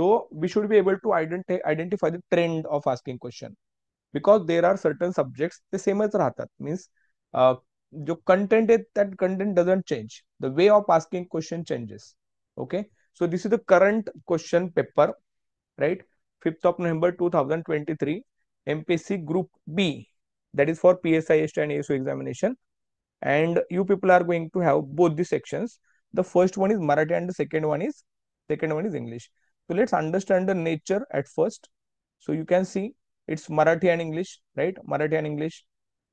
So we should be able to identify the trend of asking question, because there are certain subjects ते सेमच राहतात. Means जो content आहे that content doesn't change. The way of asking question changes. Okay. So this is the current question paper, right? 5th of November 2023, MPSC Group B, that is for PSI, ST and ASO examination. And you people are going to have both the sections. The first one is Marathi and the second one is English. So let's understand the nature at first. So you can see it's Marathi and English, right? Marathi and English,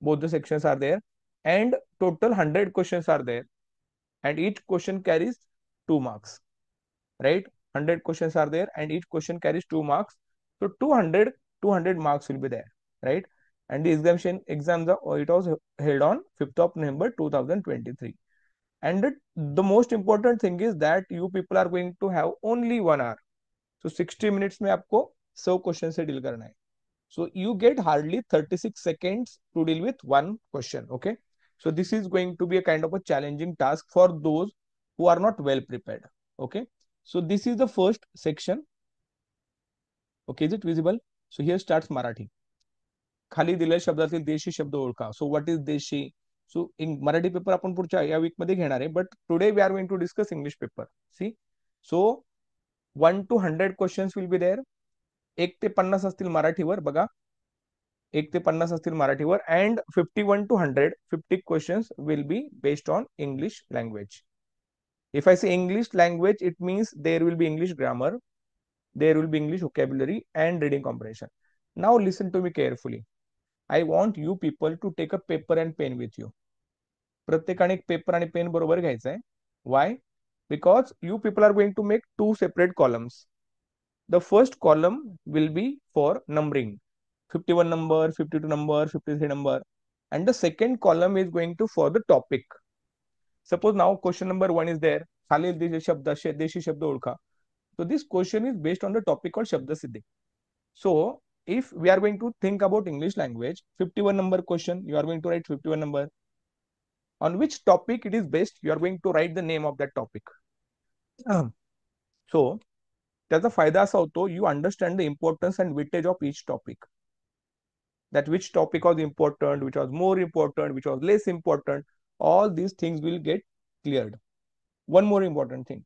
both the sections are there, and total 100 questions are there, and each question carries 2 marks, right? 100 questions are there and each question carries 2 marks. So 200 marks will be there, right? And the exams are, it was held on 5th of November 2023. And the most important thing is that you people are going to have only 1 hour. So 60 minutes में आपको 100 question से deal करना है. So you get hardly 36 seconds to deal with one question. Okay. So this is going to be a kind of a challenging task for those who are not well prepared. Okay. So this is the first section. Okay. Is it visible? So here starts Marathi. खाली दिलेल्या शब्दातील देशी शब्द ओळखा. So what is देशी? So in Marathi paper आपण पुढच्या या वीक मध्ये घेणार आहे, but today we are going to discuss English paper. See. So 1 to 100 questions will be there. 1 ते 50 असतील मराठीवर बघा. 1 ते 50 असतील मराठीवर, and 51 to 100 50 questions will be based on English language. If I say English language, it means there will be English grammar, there will be English vocabulary and reading comprehension. Now listen to me carefully. I want you people to take a paper and pen with you. प्रत्येकाने एक paper आणि pen बरोबर घ्यायचा आहे. Why? Because you people are going to make 2 separate columns. The first column will be for numbering. 51 number, 52 number, 53 number, and the second column is going to for the topic. Suppose now question number 1 is there. खालील देशी शब्द ओळखा. So this question is based on the topic called Shabda Siddhi. So if we are going to think about English language, 51 number question, you are going to write 51 number. On which topic it is based, you are going to write the name of that topic. So त्याचा फायदा असा होतो, you understand the importance and weightage of each topic. That which topic was important, which was more important, which was less important, all these things will get cleared. One more important thing,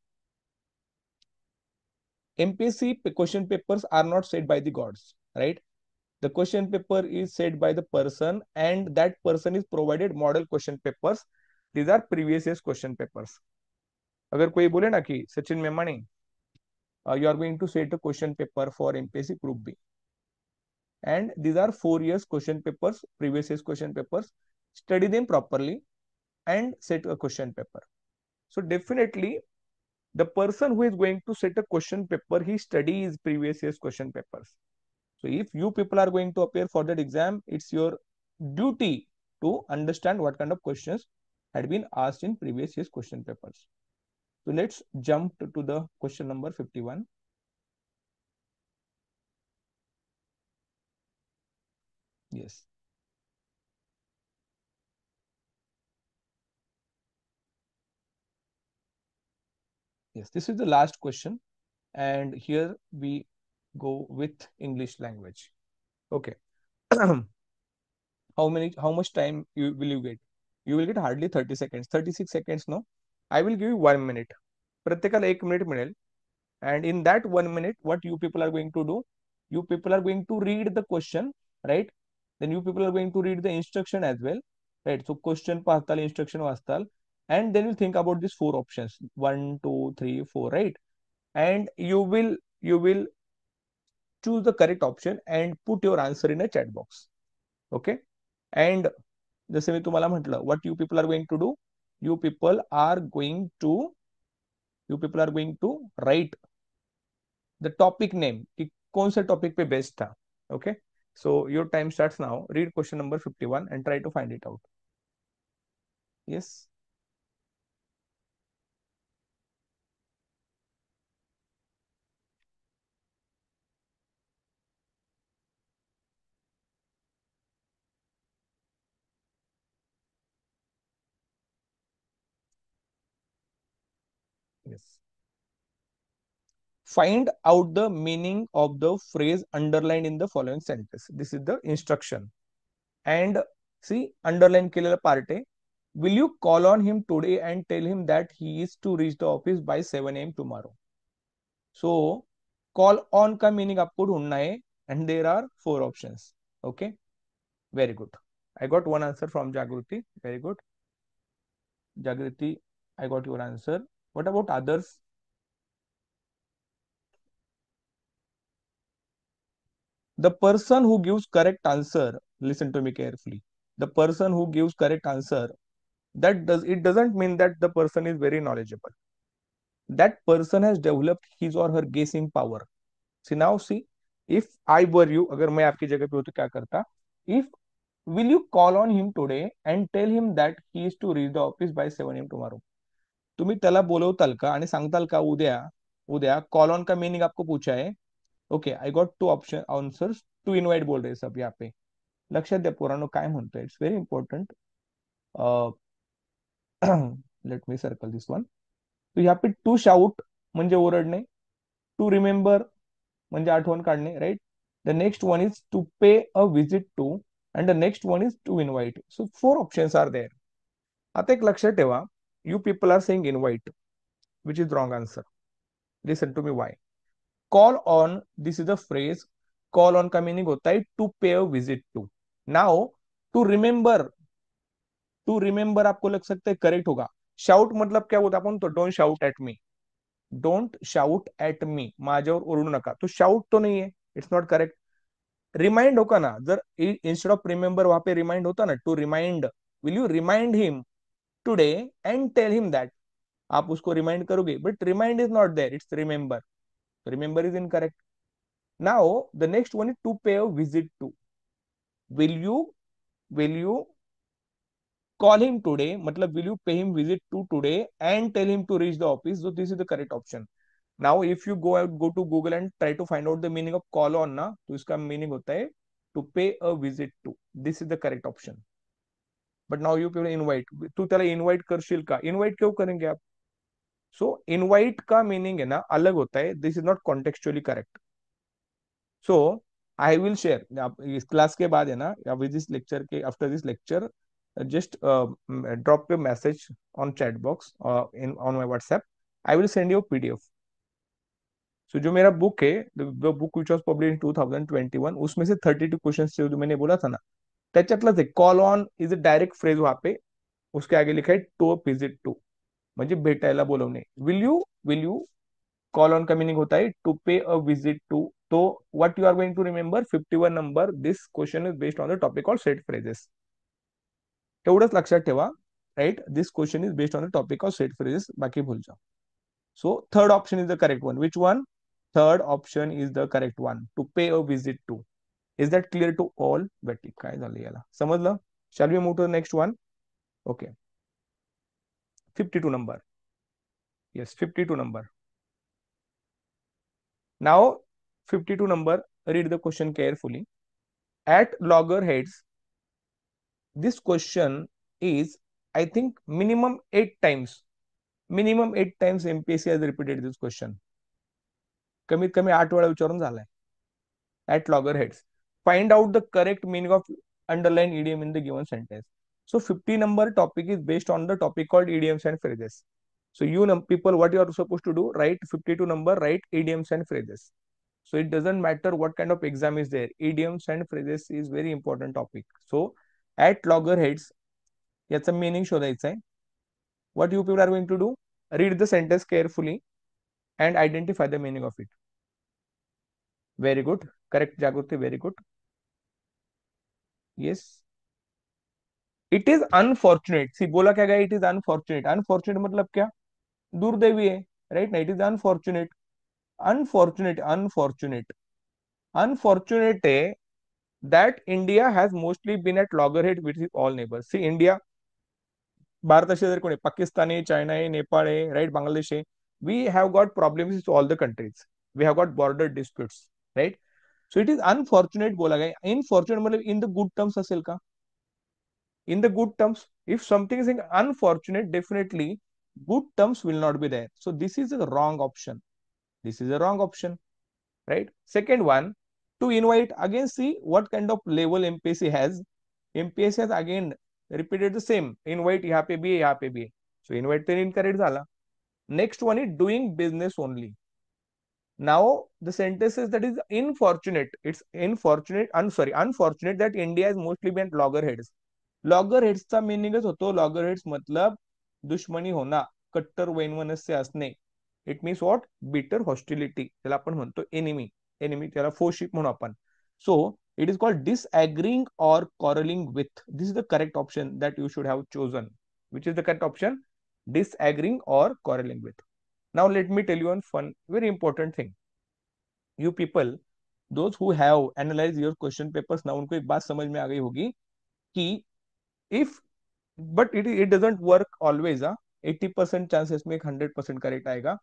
MPSC question papers are not set by the gods, right? The question paper is set by the person, and that person is provided model question papers. These are previous years question papers. अगर कोई बोले ना कि Sachin Memani, you are going to set a question paper for MPSC Group B, and these are 4 years question papers, previous years question papers. Study them properly and set a question paper. So definitely the person who is going to set a question paper, he studies previous years question papers. So if you people are going to appear for that exam, it's your duty to understand what kind of questions had been asked in previous years question papers. So let's jump to the question number 51. Yes. Yes, this is the last question, and here we go with English language. Okay. How much time will you get? You will get hardly 30 seconds, 36 seconds. No, I will give you 1 minute. प्रत्येकाला 1 minute मिळेल. And in that 1 minute, what you people are going to do? You people are going to read the question, right? Then you people are going to read the instruction as well, right? So question पाहताल, instruction वाचताल, and then you think about these 4 options, 1, 2, 3, 4, right? And you will choose the correct option and put your answer in a chat box. Okay. And जसे मी तुम्हाला म्हटलं, what you people are going to do? You people are going to write the topic name कि कौन सा topic पे based था. Okay. So your time starts now. Read question number 51 and try to find it out. Yes. Yes. find out the meaning of the phrase underlined in the following sentence. This is the instruction. And see, underline केलेला part आहे. Will you call on him today and tell him that he is to reach the office by 7 a.m. tomorrow? So call on का meaning आपको ढूंढना है, and there are 4 options. Okay, very good. I got one answer from Jagruti. Very good. Jagriti, I got your answer. What about others? The person who gives correct answer, listen to me carefully. The person who gives correct answer, it doesn't mean that the person is very knowledgeable. That person has developed his or her guessing power. See now, see, if I were you, अगर मैं आपकी जगह पे हो तो क्या करता? If will you call on him today and tell him that he is to reach the office by 7 a.m. tomorrow? तुम्ही त्याला बोलवताल का आणि सांगताल का उद्या उद्या कॉल ऑन का मीनिंग आपको पूछा है. Okay, I got 2 option answers. To invite बोल रहे सब यहाँ पे. लक्षात द्या पोरांनो काय म्हणतोय. It's very important. Let me circle this one. तो यहाँ पे टू शाउट म्हणजे ओरडणे, टू रिमेंबर म्हणजे आठवण काढणे, right. The next one is to pay a visit to, and the next one is to invite. So 4 options are there. आता एक लक्षात ठेवा, you people are saying invite, which is wrong answer. Listen to me why. Call on, this is the phrase. Call on का meaning होता है to pay a visit to. Now to remember, to remember आपको लग सकता है correct होगा. Shout मतलब क्या होता है अपन तो don't shout at me, don't shout at me, माझ्यावर ओरडू नका. तो शाउट तो नहीं है, इट्स नॉट करेक्ट. रिमाइंड होगा ना, जर इंस्टेड ऑफ रिमेंबर वहां पे रिमाइंड होता ना, to remind, will you remind him today and tell him that, आप उसको रिमाइंड करोगे, but remind is not there, it's remember. Remember is incorrect. Now the next one is to pay a visit to. Will you call him today मतलब will you pay him visit to today and tell him to reach the office. So this is the correct option. Now if you go to Google and try to find out the meaning of call on ना, तो इसका meaning होता है to pay a visit to. This is the correct option. But now you people invite, तू त्याला invite करशील का? Invite क्यों करेंगे आप? So invite का meaning है ना अलग होता है. This is not contextually correct. So I will share, इस क्लास के बाद है ना, या विद दिस लेक्चर के after this lecture, just drop a message on chat box in on my WhatsApp. I will send you a PDF. So जो मेरा book है, the book which was published in 2021, उसमें से 32 questions जो मैंने बोला था ना, त्याच्यातलंच आहे. Call on is a direct phrase. वहां पे उसके आगे लिखा है टू विजिट टू, म्हणजे भेटायला बोलवणे. विल यू कॉल ऑन का मीनिंग होता है to pay a visit to. तो what you are going to remember 51 number. This question is based on the topic of set phrases. एवढंच लक्षात ठेवा, right. This question is based on the topic of set phrases, बाकी भूल जाओ. So third option is the correct one. Which one? Third option is the correct one, to pay a visit to. Is that clear to all? बेटी काय झालं याला, समजलं? Shall we move to the next one? Okay, 52 number. yes, 52 number. Now 52 number, read the question carefully. At loggerheads, this question is, I think, minimum 8 times. Minimum 8 times MPSC has repeated this question. कमीत कमी 8 वेळा विचारून झालाय. At loggerheads, find out the correct meaning of underlined idiom in the given sentence. So 50 number topic is based on the topic called idioms and phrases. So you people, what you are supposed to do, write 52 number, write idioms and phrases. So it doesn't matter what kind of exam is there, idioms and phrases is very important topic. So at loggerheads, याचा meaning शोधायचा आहे. What you people are going to do, read the sentence carefully and identify the meaning of it. Very good, correct Jagruti, very good. Yes, it is unfortunate. See, बोला क्या गया, it is unfortunate. Unfortunate मतलब क्या? दुर्दैवी है, right? It is unfortunate. Unfortunate है that India has mostly been at loggerhead with all neighbors. See, India, Bharat शेजारी कोण आहे? पाकिस्तान आहे, चायना आहे, नेपाळ आहे, राईट, बांगलादेश आहे. We have got problems with all the countries. We have got border disputes, right. So it is unfortunate बोला गया. इनफॉर्च्युनेट मतलब इन द गुड टर्म्स असेल का? In the good terms, if something is unfortunate, definitely good terms will not be there. So this is a wrong option. This is a wrong option, right? Second one, to invite, again see what kind of level MPSC has. MPSC has again repeated the same, invite यहाँ पे भी है, यहाँ पे भी है. So invite then incorrect झाला. Next one is doing business only. Now the sentence is that is unfortunate. It's unfortunate, unfortunate that India is mostly been loggerheads. Loggerheads चा मीनिंगच होतो, loggerheads मतलब दुश्मनी होना, कट्टर वैमनस्य असणे. इट मीन्स व्हॉट, बिटर हॉस्टिलिटी, त्याला आपण म्हणतो एनिमी. एनिमी त्याला फोशिप म्हणू आपण. So it is called disagreeing or quarreling with. This is the correct option that you should have chosen. Which is the correct option? Disagreeing or quarreling with. Now let me tell you one fun, very important thing. You people, those who have analyzed your question papers, now उनको एक बात समझ में आ गई होगी कि if, but it doesn't work always. 80% chances में 100% correct आएगा.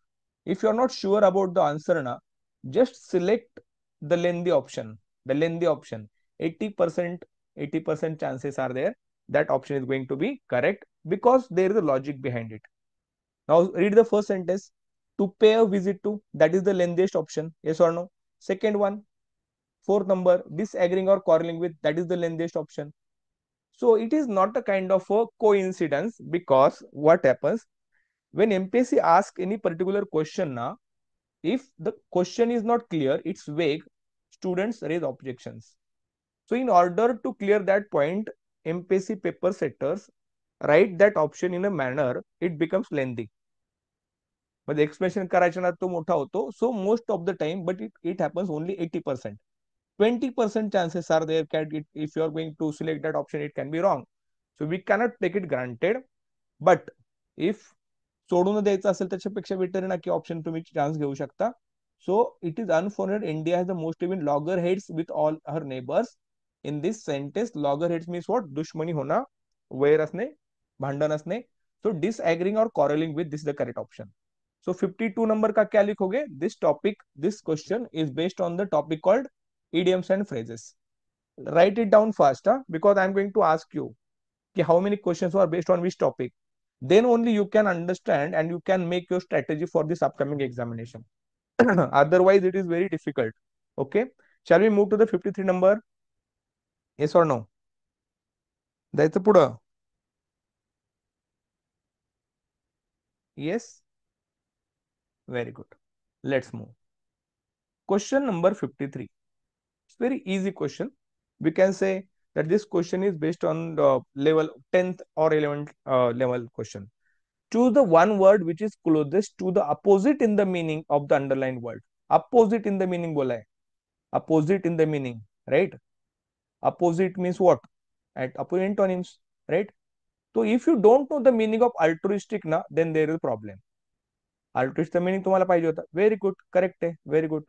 If you are not sure about the answer ना, just select the lengthy option. The lengthy option. 80% chances are there that option is going to be correct because there is a logic behind it. Now read the first sentence. To pay a visit to, that is the lengthiest option. Yes or no? Second one, fourth number, disagreeing or quarreling with, that is the lengthiest option. So it is not a kind of a coincidence, because what happens when MPSC asks any particular question now, if the question is not clear, it's vague, students raise objections. So in order to clear that point, MPSC paper setters write that option in a manner it becomes lengthy. म्हणजे explanation करायच्या ना तो मोठा होतो. So most of the time, but it happens only 80%. 20% chances are there that if you are going to select that option, it can be wrong. So we cannot take it granted. But if सोडून द्यायचं असेल त्याच्यापेक्षा better आहे ना की option तुम्ही chance घेऊ शकता. So it is unfortunate India has the most even logger heads with all her neighbours. In this sentence logger heads means what, दुश्मनी होना, वैर असणे, भांडण असणे. सो डिसएग्रीइंग और quarrelling with, this is the correct option. So 52 number का क्या लिखोगे? This topic, this question is based on the topic called idioms and phrases. Write it down fast, because I'm going to ask you how many questions are based on which topic. Then only you can understand and you can make your strategy for this upcoming examination. Otherwise, it is very difficult. Okay. Shall we move to the 53 number? Yes or no? जायचं पुढं. Yes. Very good. Let's move. Question number 53. It's very easy question. We can say that this question is based on the level 10th or 11th level question. Choose the one word which is closest to the opposite in the meaning of the underlined word. Opposite in the meaning बोला है. Opposite in the meaning, right? Opposite means what? At opposite antonyms, right? So if you don't know the meaning of altruistic ना, then there is a problem. Altruistic meaning तुम्हाला पाहिजे होता. Very good, correct है. Very good,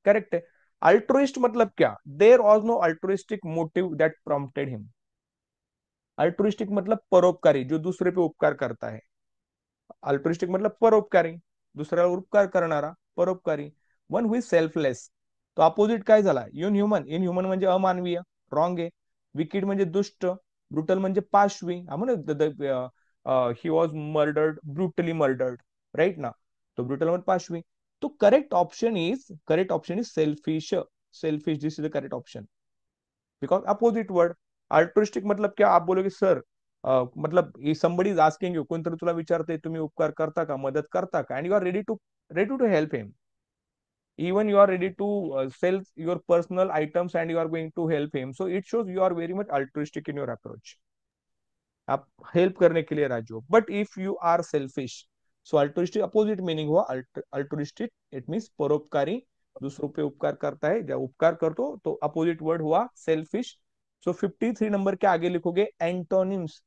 correct है. Altruist मतलब क्या? There was no altruistic motive that prompted him. Altruistic मतलब परोपकारी, जो दूसरे पे उपकार करता है. अल्ट्रुइस्टिक मतलब परोपकारी, दुसऱ्याला उपकार करणारा, परोपकारी. One who is selfless. तो अपोजिट काय झाला? इनह्युमन. इनह्युमन म्हणजे अमानवीय, रॉंग आहे. विकिड म्हणजे दुष्ट, ब्रुटल म्हणजे पाशवी. He was murdered, brutally murdered, right ना. तो ब्रुटल म्हणजे पाशवी. तो correct option is selfish. Selfish, this is the correct option, because opposite word. Altruistic मतलब क्या? आप बोलोगे सर मतलब somebody is asking you, कोणतरी तुला विचारते तुम्ही उपकार करता का, मदत करता का, and you are ready to help him. Even you are ready to sell your personal items and you are going to help him. So it shows you are very much altruistic in your approach. आप help करने के लिए राजी हो. But if you are selfish, so altruistic opposite meaning हुआ altruistic, it means परोपकारी, दूसरों पे उपकार करता है. जब उपकार करतो तो अपोजिट वर्ड हुआ सेल्फिश. सो 53 नंबर के आगे लिखोगे antonyms.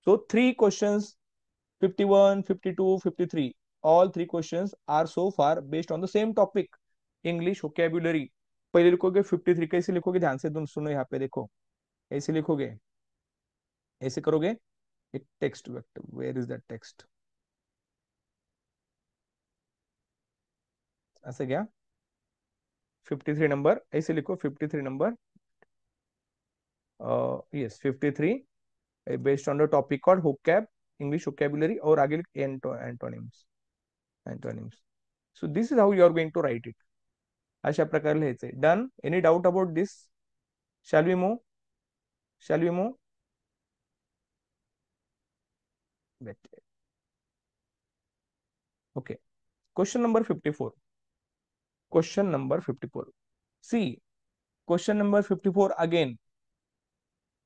So three questions, 51, 52, 53. All three questions are so far based on the same topic, English vocabulary. पहले लिखोगे 53, कैसे लिखोगे? ध्यान से तुम सुनो, यहाँ पे देखो. ऐसे लिखोगे, ऐसे करोगे. एक text vector, where is that text? ऐसे क्या? 53 नंबर ऐसे लिखो. 53 number, yes 53 based on the topic called vocab, English vocabulary. और आगे antonyms. Antonyms. So this is how you are going to write it. अशा प्रकारे लिहायचंय. Done? Any doubt about this? Shall we move? Shall we move? Okay. Question number 54. Question number 54. See, question number 54 again.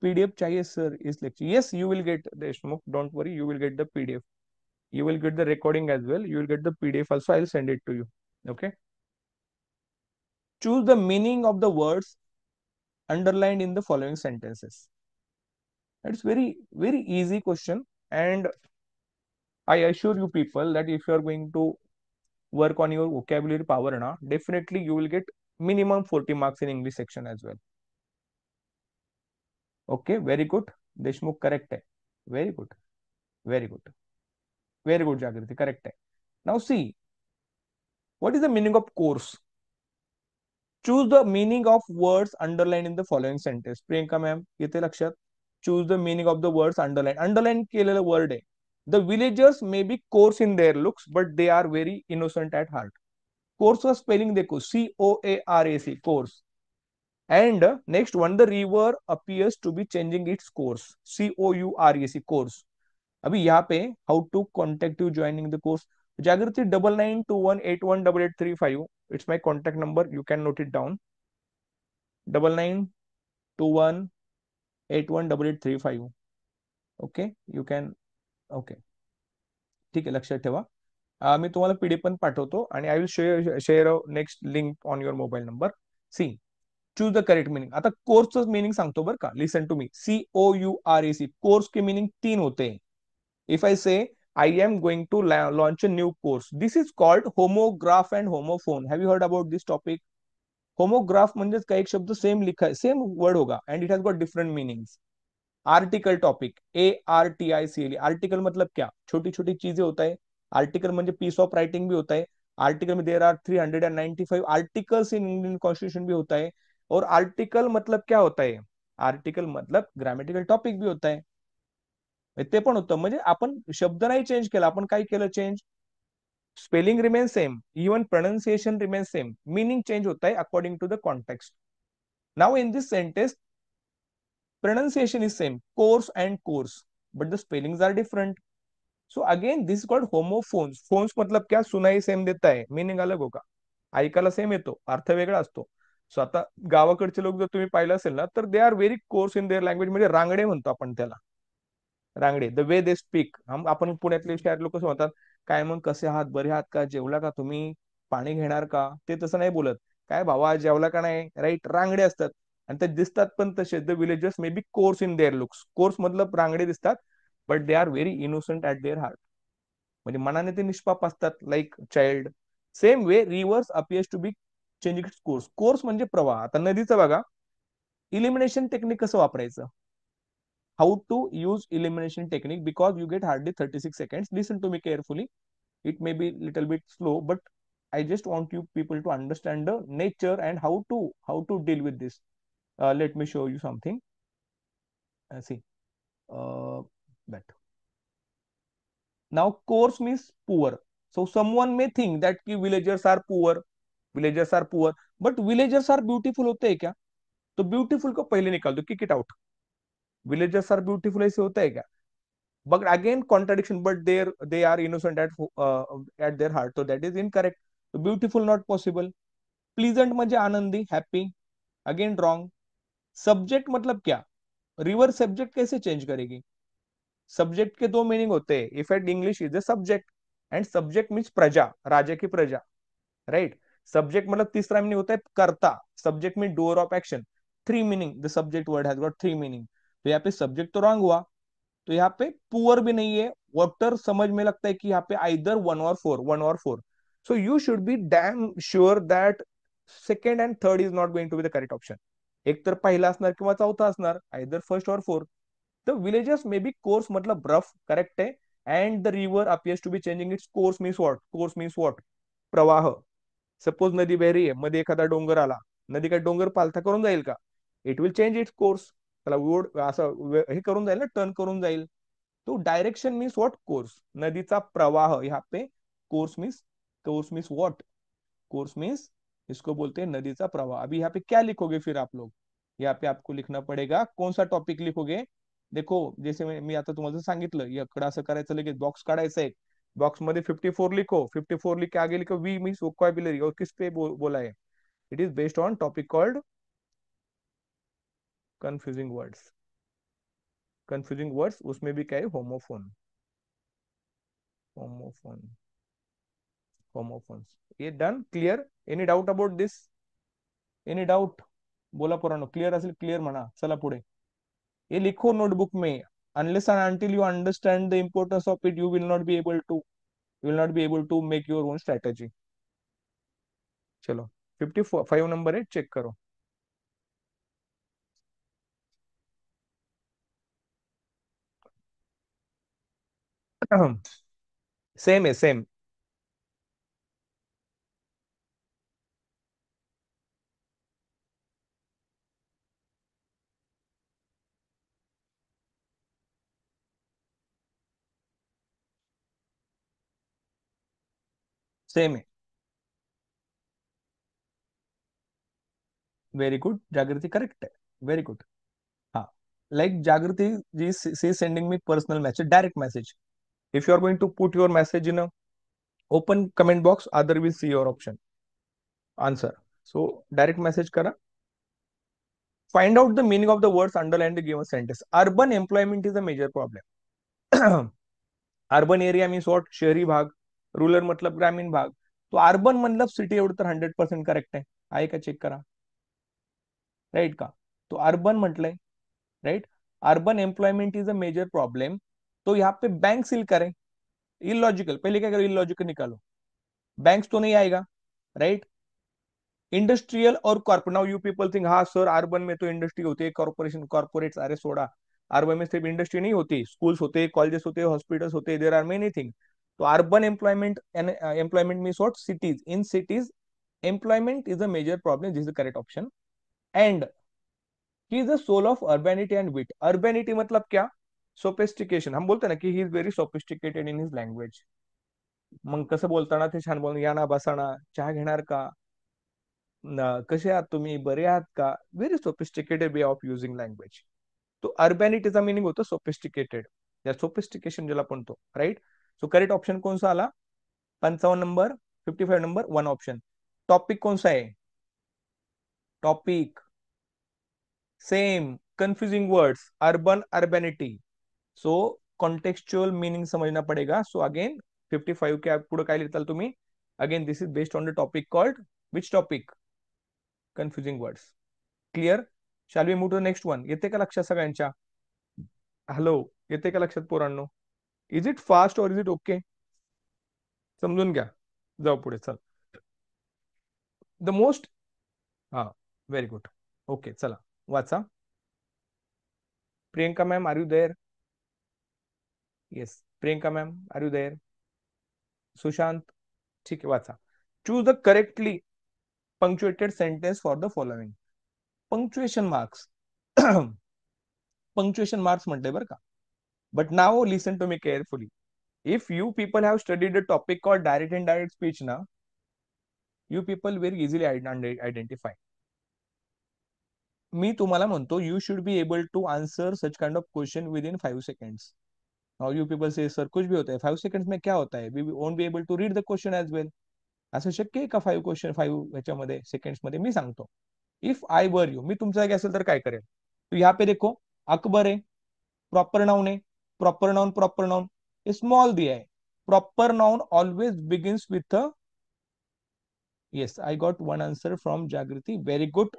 PDF चाहिए sir is lecture. Yes, you will get the Deshmukh. Don't worry, you will get the PDF. You will get the recording as well. You will get the PDF also. I'll send it to you. Okay. Choose the meaning of the words underlined in the following sentences. It's very easy question, and I assure you people that if you are going to work on your vocabulary power now, definitely you will get minimum 40 marks in English section as well. Okay, very good. Deshmukh correct है. Very good. Very good. Very good, Jagriti. Correct है. Now see, what is the meaning of course? Choose the meaning of words underlined in the following sentence. Priyanka ma'am, येते लक्षात. Choose the meaning of the words underlined. Underline केलेलं word आहे. The villagers may be coarse in their looks, but they are very innocent at heart. Coarse का spelling देखो, C-O-A-R-A-C, coarse. And next one, the river appears to be changing its course. C-O-U-R-E-C, course. अभी यहाँ पे how to contact you joining the course. Jagriti 9921818835. It's my contact number. You can note it down. 9921818835. Okay, you can. Okay, ठीक आहे, लक्षात ठेवा. मी तुम्हाला PDF पण पाठवतो आणि I will share next link on your mobile number. See, choose the correct meaning. आता कोर्सचं मीनिंग सांगतो बरं का. Listen to me. COUREC, course के मीनिंग 3 होते हैं. If I say I am going to launch a new course. This is called homograph and homophone. Have you heard about this topic? Homograph म्हणजेच का एक शब्द सेम लिखा है, same word होगा and it has got different meanings. Article topic, ARTICLE. Article मतलब क्या? छोटी छोटी चीजें होता है. आर्टिकल म्हणजे पीस ऑफ राइटिंग भी होता है. आर्टिकल में there are 395 articles in Indian constitution भी होता है. और आर्टिकल मतलब क्या होता है? आर्टिकल मतलब ग्रामेटिकल टॉपिक भी होता है. ते पण होतं. म्हणजे आपण शब्द नाही चेंज केला, आपण काय केलं change? Spelling remain same, even pronunciation remain same, meaning change होता है according to the context. Now in this sentence pronunciation is same, course and course, but the spellings are different. So again this is called homophones. Phones मतलब क्या? सुनाई same देता है, meaning अलग होगा. ऐकायला सेम येतो, अर्थ वेगळा असतो. सो आता गावाकडचे लोक जर तुम्ही पाहिलं असेल ना, तर they are very coarse in their language. म्हणजे रांगडे म्हणतो आपण त्याला, रांगडे. The way they speak. आपण पुण्यातले शहर लोक कसं म्हणतात, काय मग कसे आहात, बरे आहात का, जेवला का तुम्ही, पाणी घेणार का? ते तसं नाही बोलत. काय भावा जेवला का नाही, राईट. रांगडे असतात आणि ते दिसतात पण तसे. The villagers may be coarse in their looks. Coarse मतलब रांगडे दिसतात, but they are very innocent at their heart. म्हणजे मनाने ते निष्पाप असतात, like child. Same way rivers appears to be changing its course. Course म्हणजे प्रवाह. आता नदीचं बघा, इलिमिनेशन टेक्निक कसं वापरायचं? How to use elimination technique, because you get hardly 36 seconds. Listen to me carefully. It may be little bit slow, but I just want you people to understand the nature and how to deal with this. Let me show you something. See, that now coarse means poor. So someone may think that villagers are poor, villagers are poor, but villagers are beautiful होते हैं क्या? तो beautiful को पहले निकाल दो, kick it out. Villagers are beautiful ऐसे होता है क्या? But again contradiction, but they are innocent at their heart, so that is incorrect. So beautiful not possible. Pleasant म्हणजे आनंदी, happy, again wrong. Subject मतलब क्या? रिवर सब्जेक्ट कैसे change करेगी? सब्जेक्ट के दो मीनिंग होते हैं. If at English is a subject, end subject means प्रजा, राजा की प्रजा, राइट. सब्जेक्ट मतलब तीसरा मीनिंग होता है कर्ता. Subject mean door of action. 3 meaning. The subject word has got 3 meaning. तो यहाँ पे सब्जेक्ट तो रॉन्ग हुआ. तो यहाँ पे पुअर भी नहीं है. वाटर समझ में लगता है कि यहाँ पे either 1 or 4. So you should be damn sure that second and third is not going to be the correct option. एक तर पहिला असणार किंवा चौथा असणार, आयदर फर्स्ट और fourth. The villages may be course मतलब रफ, करेक्ट है. And the river appears to be changing its course means what? Course means what? प्रवाह. सपोज नदी बह रही आहे, मध्ये एखादा डोंगर आला, नदी काय डोंगर पालथा करून जाईल का? It will change its course. त्याला ओढ असं हे करून जाईल ना, टर्न करून जाईल. तो डायरेक्शन मीन्स व्हाट? कोर्स. नदीचा प्रवाह. यहाँ पे course means what? Course means इसको बोलते हैं नदीचा प्रवाह. अभी यहाँ पे क्या लिखोगे फिर आप लोग? यहाँ पे आपको लिखना पड़ेगा कौन सा टॉपिक लिखोगे. देखो जैसे मी आता तुम्हाला सांगितलं इकडं असं करायचं, लगेच बॉक्स काढायचा एक, बॉक्स मध्ये 54 लिखो, 54 लिख के आगे लिखो वी मीन्स वोकैबुलरी, और किस पे बोला है? It is based on topic called confusing words. Confusing words उसमें भी क्या है? होमोफोन. होमोफोन. होमोफोन्स. ये done, clear? Any doubt about this? Any doubt? बोला पोरांनो, क्लियर असेल क्लियर म्हणा. चला पुढे. ये लिखो नोटबुक में. Unless and until you understand the importance of it, you will not be able to make your own strategy. चलो 55 नंबर है, चेक करो. सेम है, सेम. सेम है. वेरी गुड जागृति, करेक्ट है. Very good. हाँ. Like Jagriti ji see sending me personal message, direct message. If you are going to put your message in open comment box, other will see your option answer. So direct message kara. Find out the meaning of the words underlined in the given sentence. Urban employment is a major problem. Urban area means what? शहरी भाग. Rural मतलब ग्रामीण भाग. तो urban मतलब city एवढं तर 100% correct आहे का? चेक करा. राईट का? तो अर्बन म्हटलंय. Right. Urban employment is a major problem. तो यहाँ पे बैंक सील करें. इलॉजिकल, पहले क्या करो? इलॉजिकल निकालो. बैंक्स तो नहीं आएगा. राइट. इंडस्ट्रियल और corporate. Now you people think हाँ सर अर्बन में तो इंडस्ट्री होती है, कॉर्पोरेशन कॉर्पोरेट्स. अरे सोडा. अर्बन में सिर्फ इंडस्ट्री नहीं होती, स्कूल्स होते, कॉलेजेस होते, हॉस्पिटल्स होते, देयर आर मेनी थिंग. तो urban employment employment means what? Cities. In cities employment is a major problem. This is the correct option. And he is the soul of urbanity and wit. Urbanity मतलब क्या? Sophistication. हम बोलते ना कि he is very sophisticated in his language. मग कसं बोलताना ते छान बोल, या ना बसाना, चहा घेणार का, कसे आहात तुम्ही, बरे आहात का. Very sophisticated way of using language. तो अर्बॅनिटीचा मिनिंग होतो सोफिस्टिकेटेड, या सोफिस्टिकेशन ज्याला म्हणतो. राईट. सो करेक्ट ऑप्शन कौन सा आला? 55 number, 55 number, one option. Topic कौन सा है? Topic same. Confusing words, urban, urbanity. So contextual meaning समझना पड़ेगा. सो अगेन 55 के पुढे काय लिहिताल तुम्ही? Again this is based on the topic called which topic? Confusing words. Clear? Shall we move to next one? येते का लक्षात सगळ्यांच्या? हॅलो, येते का लक्षात पोरांनो? इज इट फास्ट और इज इट ओके? समजून घ्या. जाऊ पुढे. चल. The most. हा. Very good. ओके चला वाचा. Priyanka ma'am are you there? Yes Priyanka ma'am are you there? Sushant. ठीक आहे वाचा. Choose the correctly punctuated sentence for the following. Punctuation marks. Punctuation marks म्हटलंय बरं का. But now listen to me carefully. If you people have studied a topic called direct and indirect speech now, you people very easily identify. मी तुम्हाला म्हणतो you should be able to answer such kind of question within 5 seconds. Now you people say sir कुछ भी होता है 5 seconds में, क्या होता है? We won't be able to read the question as well. असं शक्य आहे का 5 ह्याच्यामध्ये सेकंड्स मध्ये? मी सांगतो. इफ आय वर यू, मी तुमच्या जागी असेल तर काय करेल? तो यहाँ पे देखो अकबर है, प्रॉपर नाउन है. Proper noun, proper noun small दिया है. Proper noun always begins with yes. I got one answer from Jagriti, very good.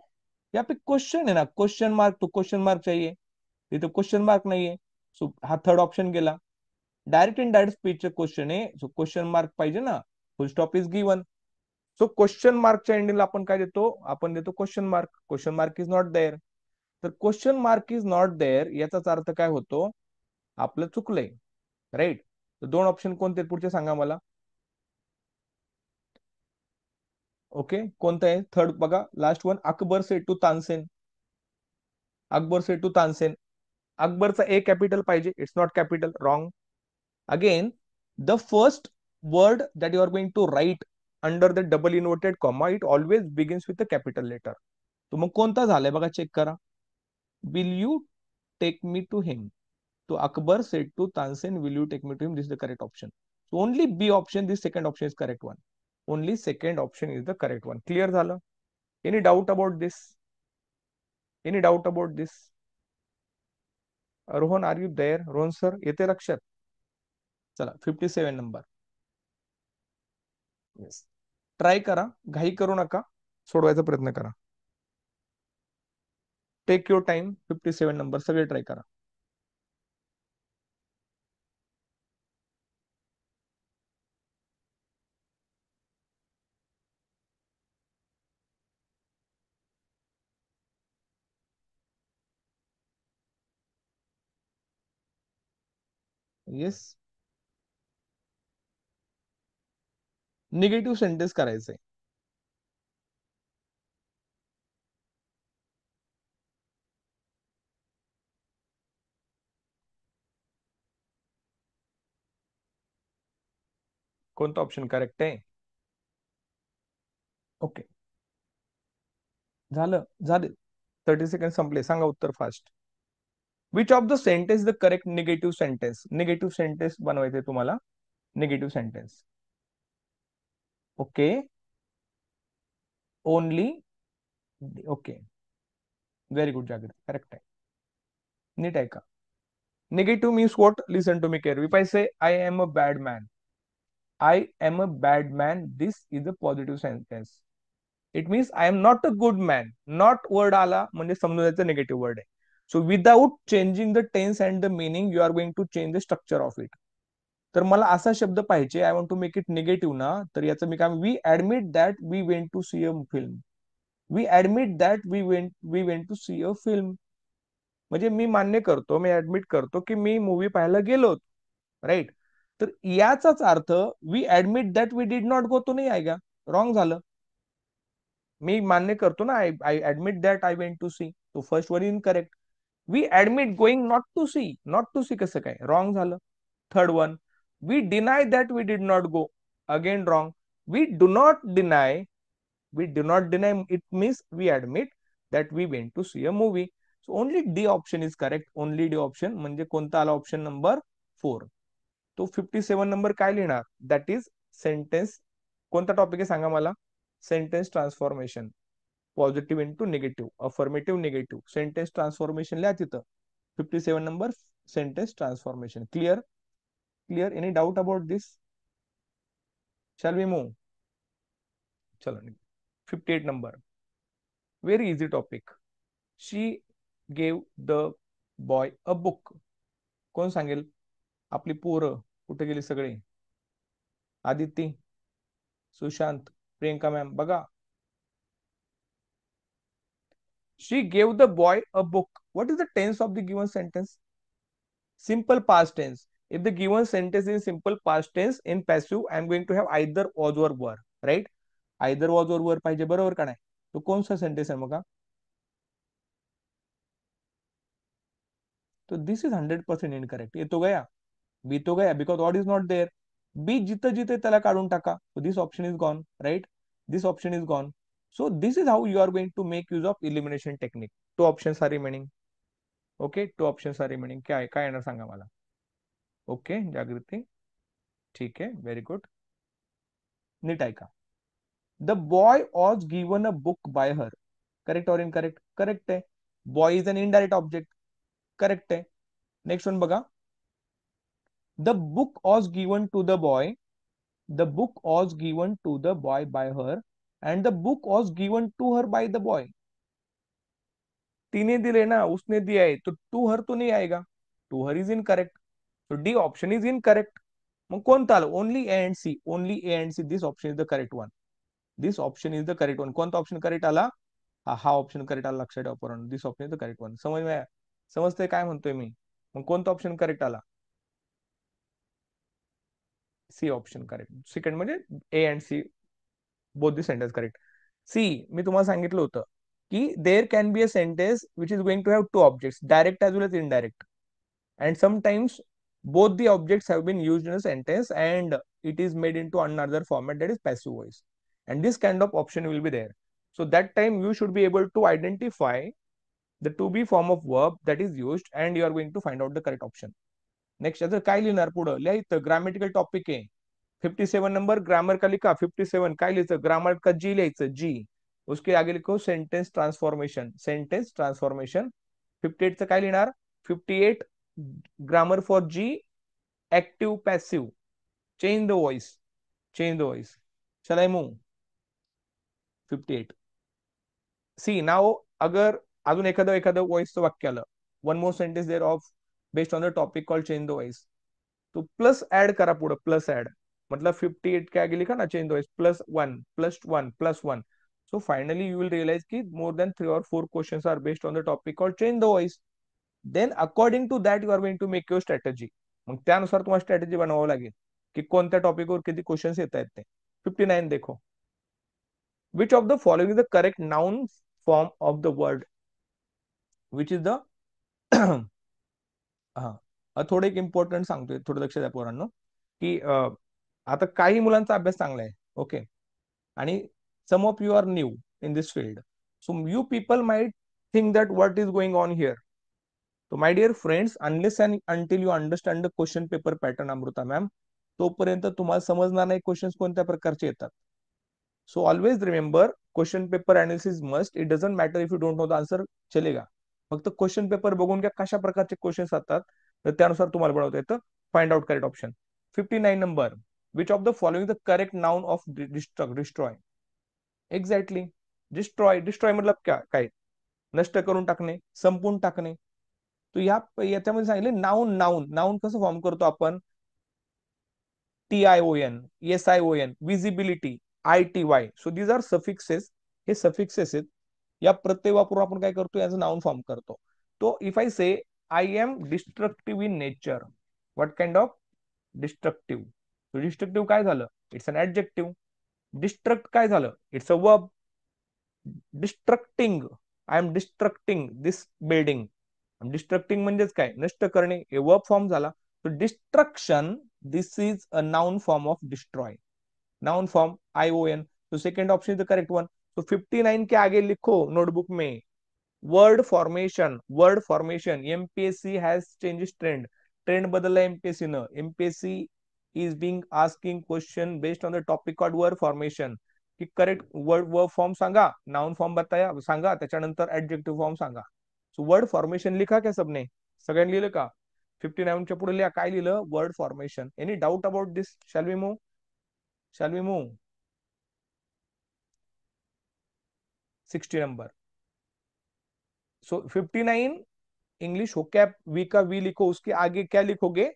यहाँ पे क्वेश्चन है ना, क्वेश्चन मार्क, तो क्वेश्चन मार्क चाहिए. इथे क्वेश्चन मार्क नाहीये. सो हा थर्ड ऑप्शन गेला. Direct in direct speech question आहे, सो क्वेश्चन मार्क पाहिजे ना. Full stop is given. So question मार्कच्या एंडिंगला आपण काय देतो? आपण देतो question mark. Question mark is not there. तर question mark is not there याचाच अर्थ काय होतो? आपलं चुकलंय. राईट. तर दोन ऑप्शन कोणते पुढचे सांगा मला. ओके कोणतं आहे? थर्ड बघा, last one. Akbar say to Tansen. Akbar say to Tansen. अकबरचा ए कॅपिटल पाहिजे, it's not capital, wrong. Again the first word that you are going to write under the double inverted comma, it always begins with a capital letter. तो मग कोणता झालाय बघा, check करा. Will you take me to him? So Akbar said to Tansen, will you take me to him? This is the correct option. So only B option, this second option is correct one. Only second option is the correct one. Clear झालं? Any doubt about this? Any doubt about this? Rohan, are you there? Rohan sir, येते लक्षात? चला 57 number. Yes, try करा, घाई करू नका, सोडवायचा प्रयत्न करा. Take your time. 57 नंबर सगळे ट्राय करा. येस, निगेटिव्ह सेंटेन्स करायचंय. कोणता ऑप्शन करेक्ट आहे? ओके, झालं झाले. 30 सेकंड संपले. सांगा उत्तर fast. Which of the sentence the correct negative sentence? Negative sentence बनवायचे तुम्हाला. Negative sentence. Okay, only. Okay, very good जागृत, करेक्ट आहे. नीट आहे का? Negative means what? Listen to me carefully. If I say I am a bad man, I am a bad man, this is a positive sentence. It means I am not a good man. Not word आला म्हणजे समजून जायचं negative word आहे. So without changing the tense and the meaning, you are going to change the structure of it. तर मला असा शब्द पाहिजे, I want to make it negative ना, तर याचं मी काय, we admit that we went to see a film. We admit that we went to see a film. म्हणजे मी मान्य करतो, मी ऍडमिट करतो की मी मूवी पाहायला गेलो होतो, राईट. तर याचाच अर्थ we admit that we did not go, तो नाही आहे का? रॉंग झालं. मी मान्य करतो ना, I I admit that I went to see, तो फर्स्ट वर incorrect. We admit going not to see, not to see कसं काय? रॉंग झालं. Third one, we deny that we did not go, again wrong. We do not deny, we do not deny, it means we admit that we went to see a movie. So only D option is correct. Only D option. म्हणजे कोणता आला? Option number 4. तो 57 number काय लिहिणार? That is sentence. कोणता topic आहे सांगा मला? Sentence transformation. Positive into negative, affirmative negative, sentence transformation लिहा तिथं. 57 number, sentence transformation. Clear? Clear? Any doubt about this? Shall we move? चलो. 58 number, very easy topic. She gave the boy a book. कोण सांगेल? आपली पोरं कुठे गेली सगळे? आदिती, सुशांत, प्रियंका मॅम, बघा. She gave the boy a book. What is the tense of the given sentence? Simple past tense. If the given sentence is simple past tense, in passive I am going to have either was or were, right? Either was or were पाहिजे, बरोबर का नाही? तो कौन सा sentence है मग? तो दिस is 100% incorrect. ये तो गया, बी तो गया, because odd is not there. B जिथं जिथे त्याला काढून टाका. So this option is gone, right? This option is gone. So this is how you are going to make use of elimination technique. Two options are remaining. Okay, two options are remaining. काय आहे, काय येणार सांगा मला? Okay जागृती, ठीक आहे, very good. नीट ऐका. The boy was given a book by her. Correct और इनकरेक्ट? करेक्ट आहे. Boy is an indirect object. Correct आहे. नेक्स्ट वन बघा. The book was given to the boy. The book was given to the boy by her and the book was given to her by the boy. तीने दिले ना, उसने दिया है, तो to her तो नहीं आएगा. To her is incorrect. तो डी ऑप्शन इज इनकरेक्ट. मग कोणता आलं? Only A and C. Only A and C. This option is the correct one. This option is the correct one. कोणता ऑप्शन करेक्ट आला? हा ऑप्शन करेक्ट आला. लक्षात ठेवा पोरांनो. This option is the correct one. समज में समजते काय म्हणतोय मी? मग कोणता ऑप्शन करेक्ट आला? C option correct. सेकंड म्हणजे A and C both the sentence correct. See, मी तुम्हाला सांगितलं होतं की there can be a sentence which is going to have two objects, direct as well as indirect. And sometimes both the objects have been used in a sentence and it is made into another format, that is passive voice, and this kind of option will be there. So that time you should be able to identify the to be form of verb that is used and you are going to find out the correct option. Next आता काय लिहिणार पुढं लिहायचं grammatical topic आहे 57 number grammar का लिखा 57 काय लिहायचं ग्रामर का जी लिहायचं जी उसके आगे लिखो सेंटेंस ट्रांसफॉर्मेशन 58 चं काय लिहिणार 58 grammar for G active passive change the voice shall I move 58 see now अगर अजून एखादं वॉइसचं वाक्य आलं one more sentence there of based on the topic call change the voice तो प्लस ऐड करा पुढे प्लस ऐड मतलब 58 के आगे लिखा ना change the voice +1 so finally you will realize कि more than 3 or 4 questions are based on the topic called change the voice. Then according to that you are going to make your strategy. मग त्यानुसार तुम्हाला strategy बनवावं लागेल की कोणत्या टॉपिकवर किती questions येत आहेत ते 59 देखो which of the following is the correct noun form of the word which is the हा थोडं एक इम्पॉर्टंट सांगतोय थोडं लक्ष द्या पोरांनो की आता काही मुलांचा अभ्यास चांगला आहे ओके आणि some of you are new in this field so you people might think that what is going on here तो my dear friends unless and until you understand the question paper pattern Amrita ma'am तोपर्यंत तुम्हाला समजणार नाही question कोणत्या प्रकारचे येतात so always remember question paper analysis must it doesn't matter if you don't know the answer चलेगा फक्त क्वेश्चन पेपर बघून घ्या कशा प्रकारचे क्वेश्चन्स असतात तर त्यानुसार तुम्हाला बनवता येतं find out correct option 59 number which of the following the correct noun of destroy exactly destroy मतलब क्या काय नष्ट करून टाकणे संपून टाकणे तो याच्यामध्ये सांगितले नाउन नाउन नाउन कसं फॉर्म करतो आपण TION SION visibility ITY so these are suffixes हे सफिक्सेस आहेत या प्रत्यय वापरून आपण काय करतो याचं नाउन फॉर्म करतो तो if I say I am destructive in nature what kind of destructive तो डिस्ट्रक्टिव्ह काय झालं इट्स अन ऍडजेक्टिव्ह डिस्ट्रक्ट काय झालं it's a verb destructing I am destructing this building destructing म्हणजेच काय नष्ट करणे हे वर्ब फॉर्म झाला तो destruction this is a noun form of destroy noun form ION तो second option is the correct one तो 59 के आगे लिखो नोटबुक में word formation MPSC has changes trend बदलला एमपीएससी न MPSC is being asking question based on the topic called word formation की correct word form सांगा नाउन फॉर्म बताया सांगा त्याच्यानंतर ऍडजेक्टिव्ह फॉर्म सांगा सो वर्ड फॉर्मेशन लिखा क्या सबने सगळ्यांनी लिहिलं का 59 च्या पुढे लिहा काय लिहिलं word formation any doubt about this shall we move 60 number so 59 English होकैप वी का वी लिखो उसके आगे क्या लिखोगे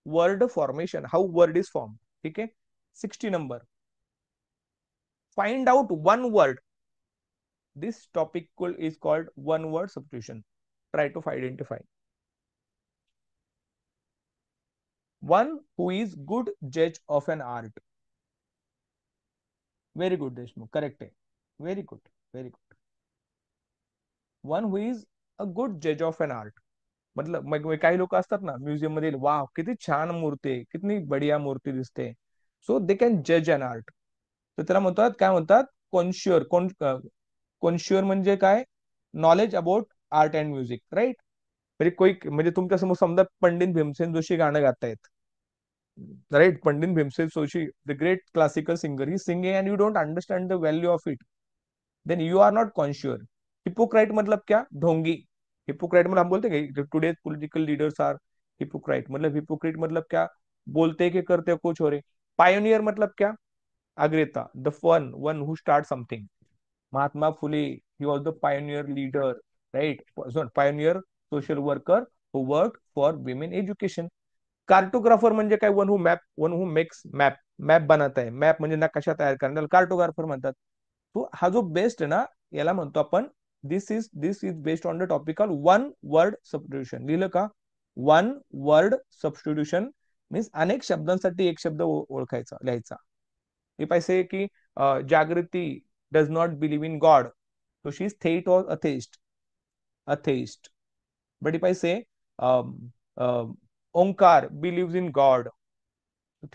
word formation how word is form ठीक है 60 number find out one word this topic is called one word substitution try to identify one who is good judge of an art very good Deshmukh correct है very good one who is a good judge of an art मतलब मग काही लोक असतात ना museum मध्ये wow किती छान मूर्ती आहे किती बढिया मूर्ती दिसते सो दे कॅन जज अन आर्ट तर त्याला म्हणतात काय म्हणतात कॉन्श्युअर म्हणजे काय knowledge about art and music right म्हणजे कोई म्हणजे तुमच्या समोर समजा पंडित भीमसेन जोशी गाणं गातायत right Pandit Bhimsen Joshi the great classical singer he singing and you don't understand the value of it then you are not connoisseur hypocrite मतलब क्या ढोंगी हिपोक्राइट मतलब हम बोलते हैं today political leaders are hypocrite मतलब हिपोक्रेट मतलब क्या बोलते कि करते कुछ हो रहे पायोनियर मतलब क्या अग्रेता the one who start something Mahatma Phule he was the pioneer leader right pioneer social worker who work for women education cartographer म्हणजे काय वन हु मेक्स मॅप बनवत आहे मॅप म्हणजे नकाशा तयार करण्याला कार्टोग्राफर म्हणतात तो हा जो बेस्ट आहे ना याला म्हणतो आपण this is based on the topical one word substitution लिहिलं का वन वर्ड सबस्टिट्यूशन मीन्स अनेक शब्दांसाठी एक शब्द ओळखायचा लिहायचा इफ आय से की Jagriti does not believe in God so she's theist or atheist but if I say um, uh, Omkar, believe in God.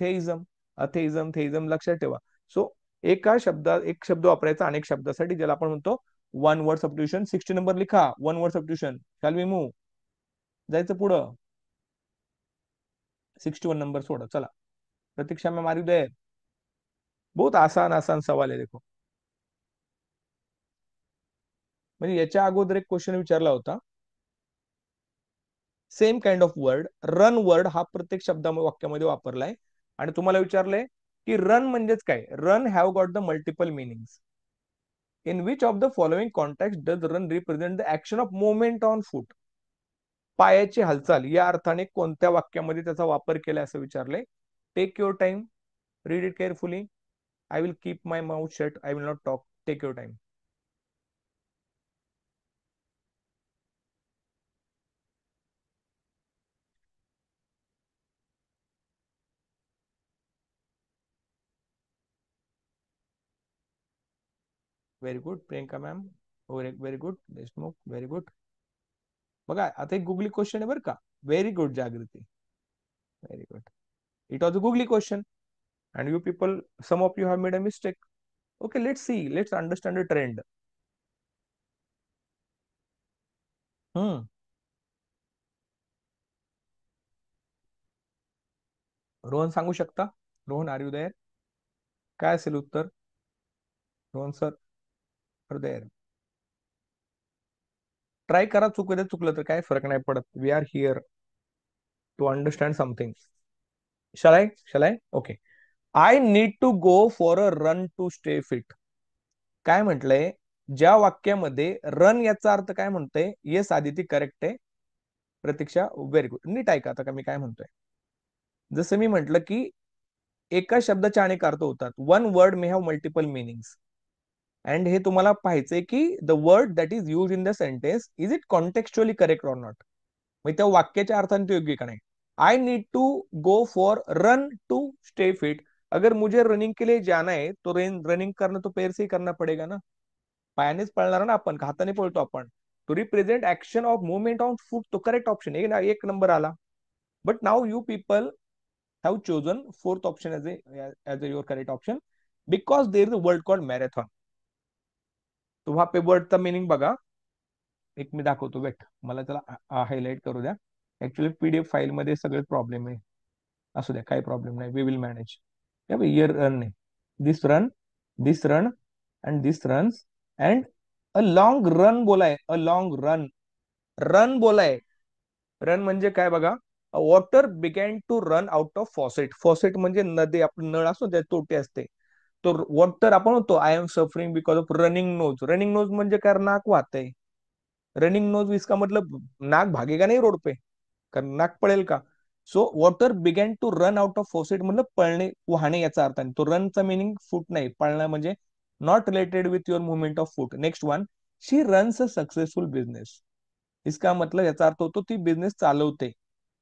Theism, atheism, theism लक्षात ठेवा. सो एका शब्दात एक शब्द वापरायचा अनेक शब्दासाठी, ज्याला आपण म्हणतो वन वर्ड सबस्टिट्यूशन. 60 नंबर लिखा, one word substitution. Shall we move, जायचं पुढं. 61 नंबर सोडा, चला. प्रतीक्षा में मारी दे. बहुत आसान आसान सवाल आहे देखो. म्हणजे याच्या अगोदर एक क्वेश्चन विचारला होता, same kind of word, run word हा प्रत्येक शब्दामध्ये वाक्यामध्ये वापरलाय. आणि तुम्हाला विचारलंय की रन म्हणजेच काय. Run have got the multiple meanings. In which of the following context does run represent the action of movement on फूट. पायाची हालचाल या अर्थाने कोणत्या वाक्यामध्ये त्याचा वापर केलाय असं विचारलंय. Take your time, read it carefully. I will keep my mouth shut, I will not talk. Take your time. Very good Priyanka ma'am. Very good Deshmukh, very good. बघा आता एक गुगली क्वेश्चन आहे बरं का. Very good Jagriti, very good. It was a googly question and you people, some of you have made a mistake. Okay, let's see, let's understand the trend. हम्म. रोहन सांगू शकता. Rohan, are you there? काय असेल उत्तर? Rohan sir, are there? Try करा, चुकलं तर काय फरक नाही पडत. We are here to understand something. शलाय okay. I need to go for a run to stay fit. काय म्हटलंय ज्या वाक्यामध्ये रन याचा अर्थ काय म्हणतंय? येस आदिती, करेक्ट आहे. Pratiksha, very good. नीट ऐका आता का मी काय म्हणतोय. जसं मी म्हटलं की एका शब्दाचे अनेक अर्थ होतात. One word may have multiple meanings. And हे तुम्हाला पाहायचंय की the word that is use in the sentence, is it contextually correct और नॉट. मग त्या वाक्याच्या अर्थाने तो योग्य का नाही. I need to go for run to stay fit. अगर मुझे रनिंग के लिए जाना है तो रनिंग करना तो पैर से ही करना पड़ेगा ना. पायानेच पळणार ना आपण, हाताने पळतो आपण. To represent action of movement on foot, तो करेक्ट ऑप्शन. एक नंबर आला. But now you people have chosen fourth option as your correct option because there is a word called marathon. तो वहां पे वर्डचा मिनिंग बघा. एक मी दाखवतो, वेट मला त्याला हायलाइट करू द्या. ऍक्च्युली पीडीएफ फाईल मध्ये सगळे प्रॉब्लेम आहे. असू द्या, काही प्रॉब्लेम नाही, we will manage. Year run नाही, this run, this run and this runs and a long run बोलाय. अ लॉंग रन, रन बोलाय. रन म्हणजे काय बघा. Water began to run out of faucet. Faucet म्हणजे नदी, आपण नळ असतो त्या तोटे असते. तो वॉटर आपण होतो I am suffering because of running nose. Running nose म्हणजे काय? नाक वाहतंय. रनिंग नोज इसका मतलब नाक भागेगा नहीं रोड पे, कारण नाक पळेल का. So water began to run out of faucet म्हणजे पळणे, वाहणे याचा अर्थ. तो रनचा मिनिंग फूट नाही, पळणं म्हणजे not related with your movement of foot. Next one, she runs a successful business. इसका मतलब याचा अर्थ होतो ती बिझनेस चालवते.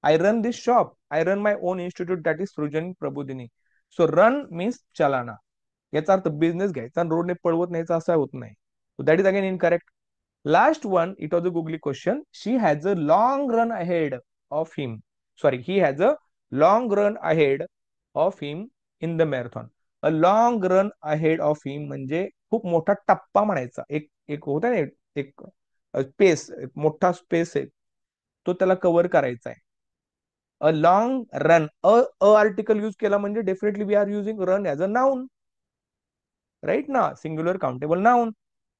I run this shop, I run my on institute that is सृजन प्रबोधिनी. सो रन मीन्स चलाना. याचा अर्थ बिझनेस घ्यायचा आणि रोडने पळवत न्यायचा असा होत नाही. That is again incorrect. Last one, it was a googly question. She has a long run ahead of him. Sorry, he has a long run ahead of him in the marathon. A long run ahead of him म्हणजे खूप मोठा टप्पा म्हणायचा. एक एक होता ना, एक स्पेस, मोठा स्पेस आहे, तो त्याला कव्हर करायचा आहे. A long run, a article use केला म्हणजे definitely we are using run as a noun, right ना, singular countable noun.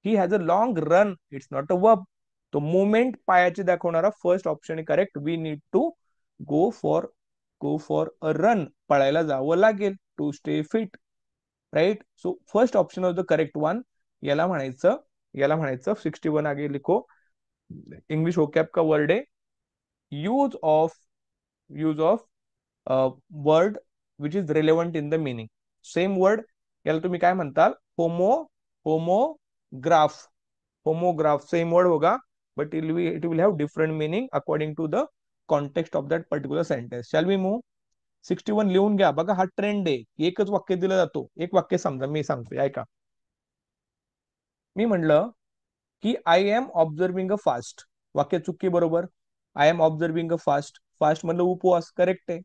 He has a long run, it's not a verb. तो मुवमेंट पायाची दाखवणारा first option correct. We need to go for a run. पळायला जावं लागेल to stay fit, right. So first option of the correct one. याला म्हणायचं 61 आगे लिखो. इंग्लिश वोकॅब का वर्ड है use of word which is relevant in the meaning. Same word, याला तुम्ही काय म्हणताल? होमोग्राफ. होमोग्राफ सेम वर्ड होगा, but it will have different meaning according to the context of that particular sentence. Shall we move? 61 लिहून घ्या. बघा हा trend आहे, एकच वाक्य दिलं जातो. एक वाक्य समजा, मी सांगतोय ऐका. मी म्हणलं की I am observing a fast. वाक्य चुकी बरोबर. I am observing a fast. Fast मतलब उपवास, करेक्ट है,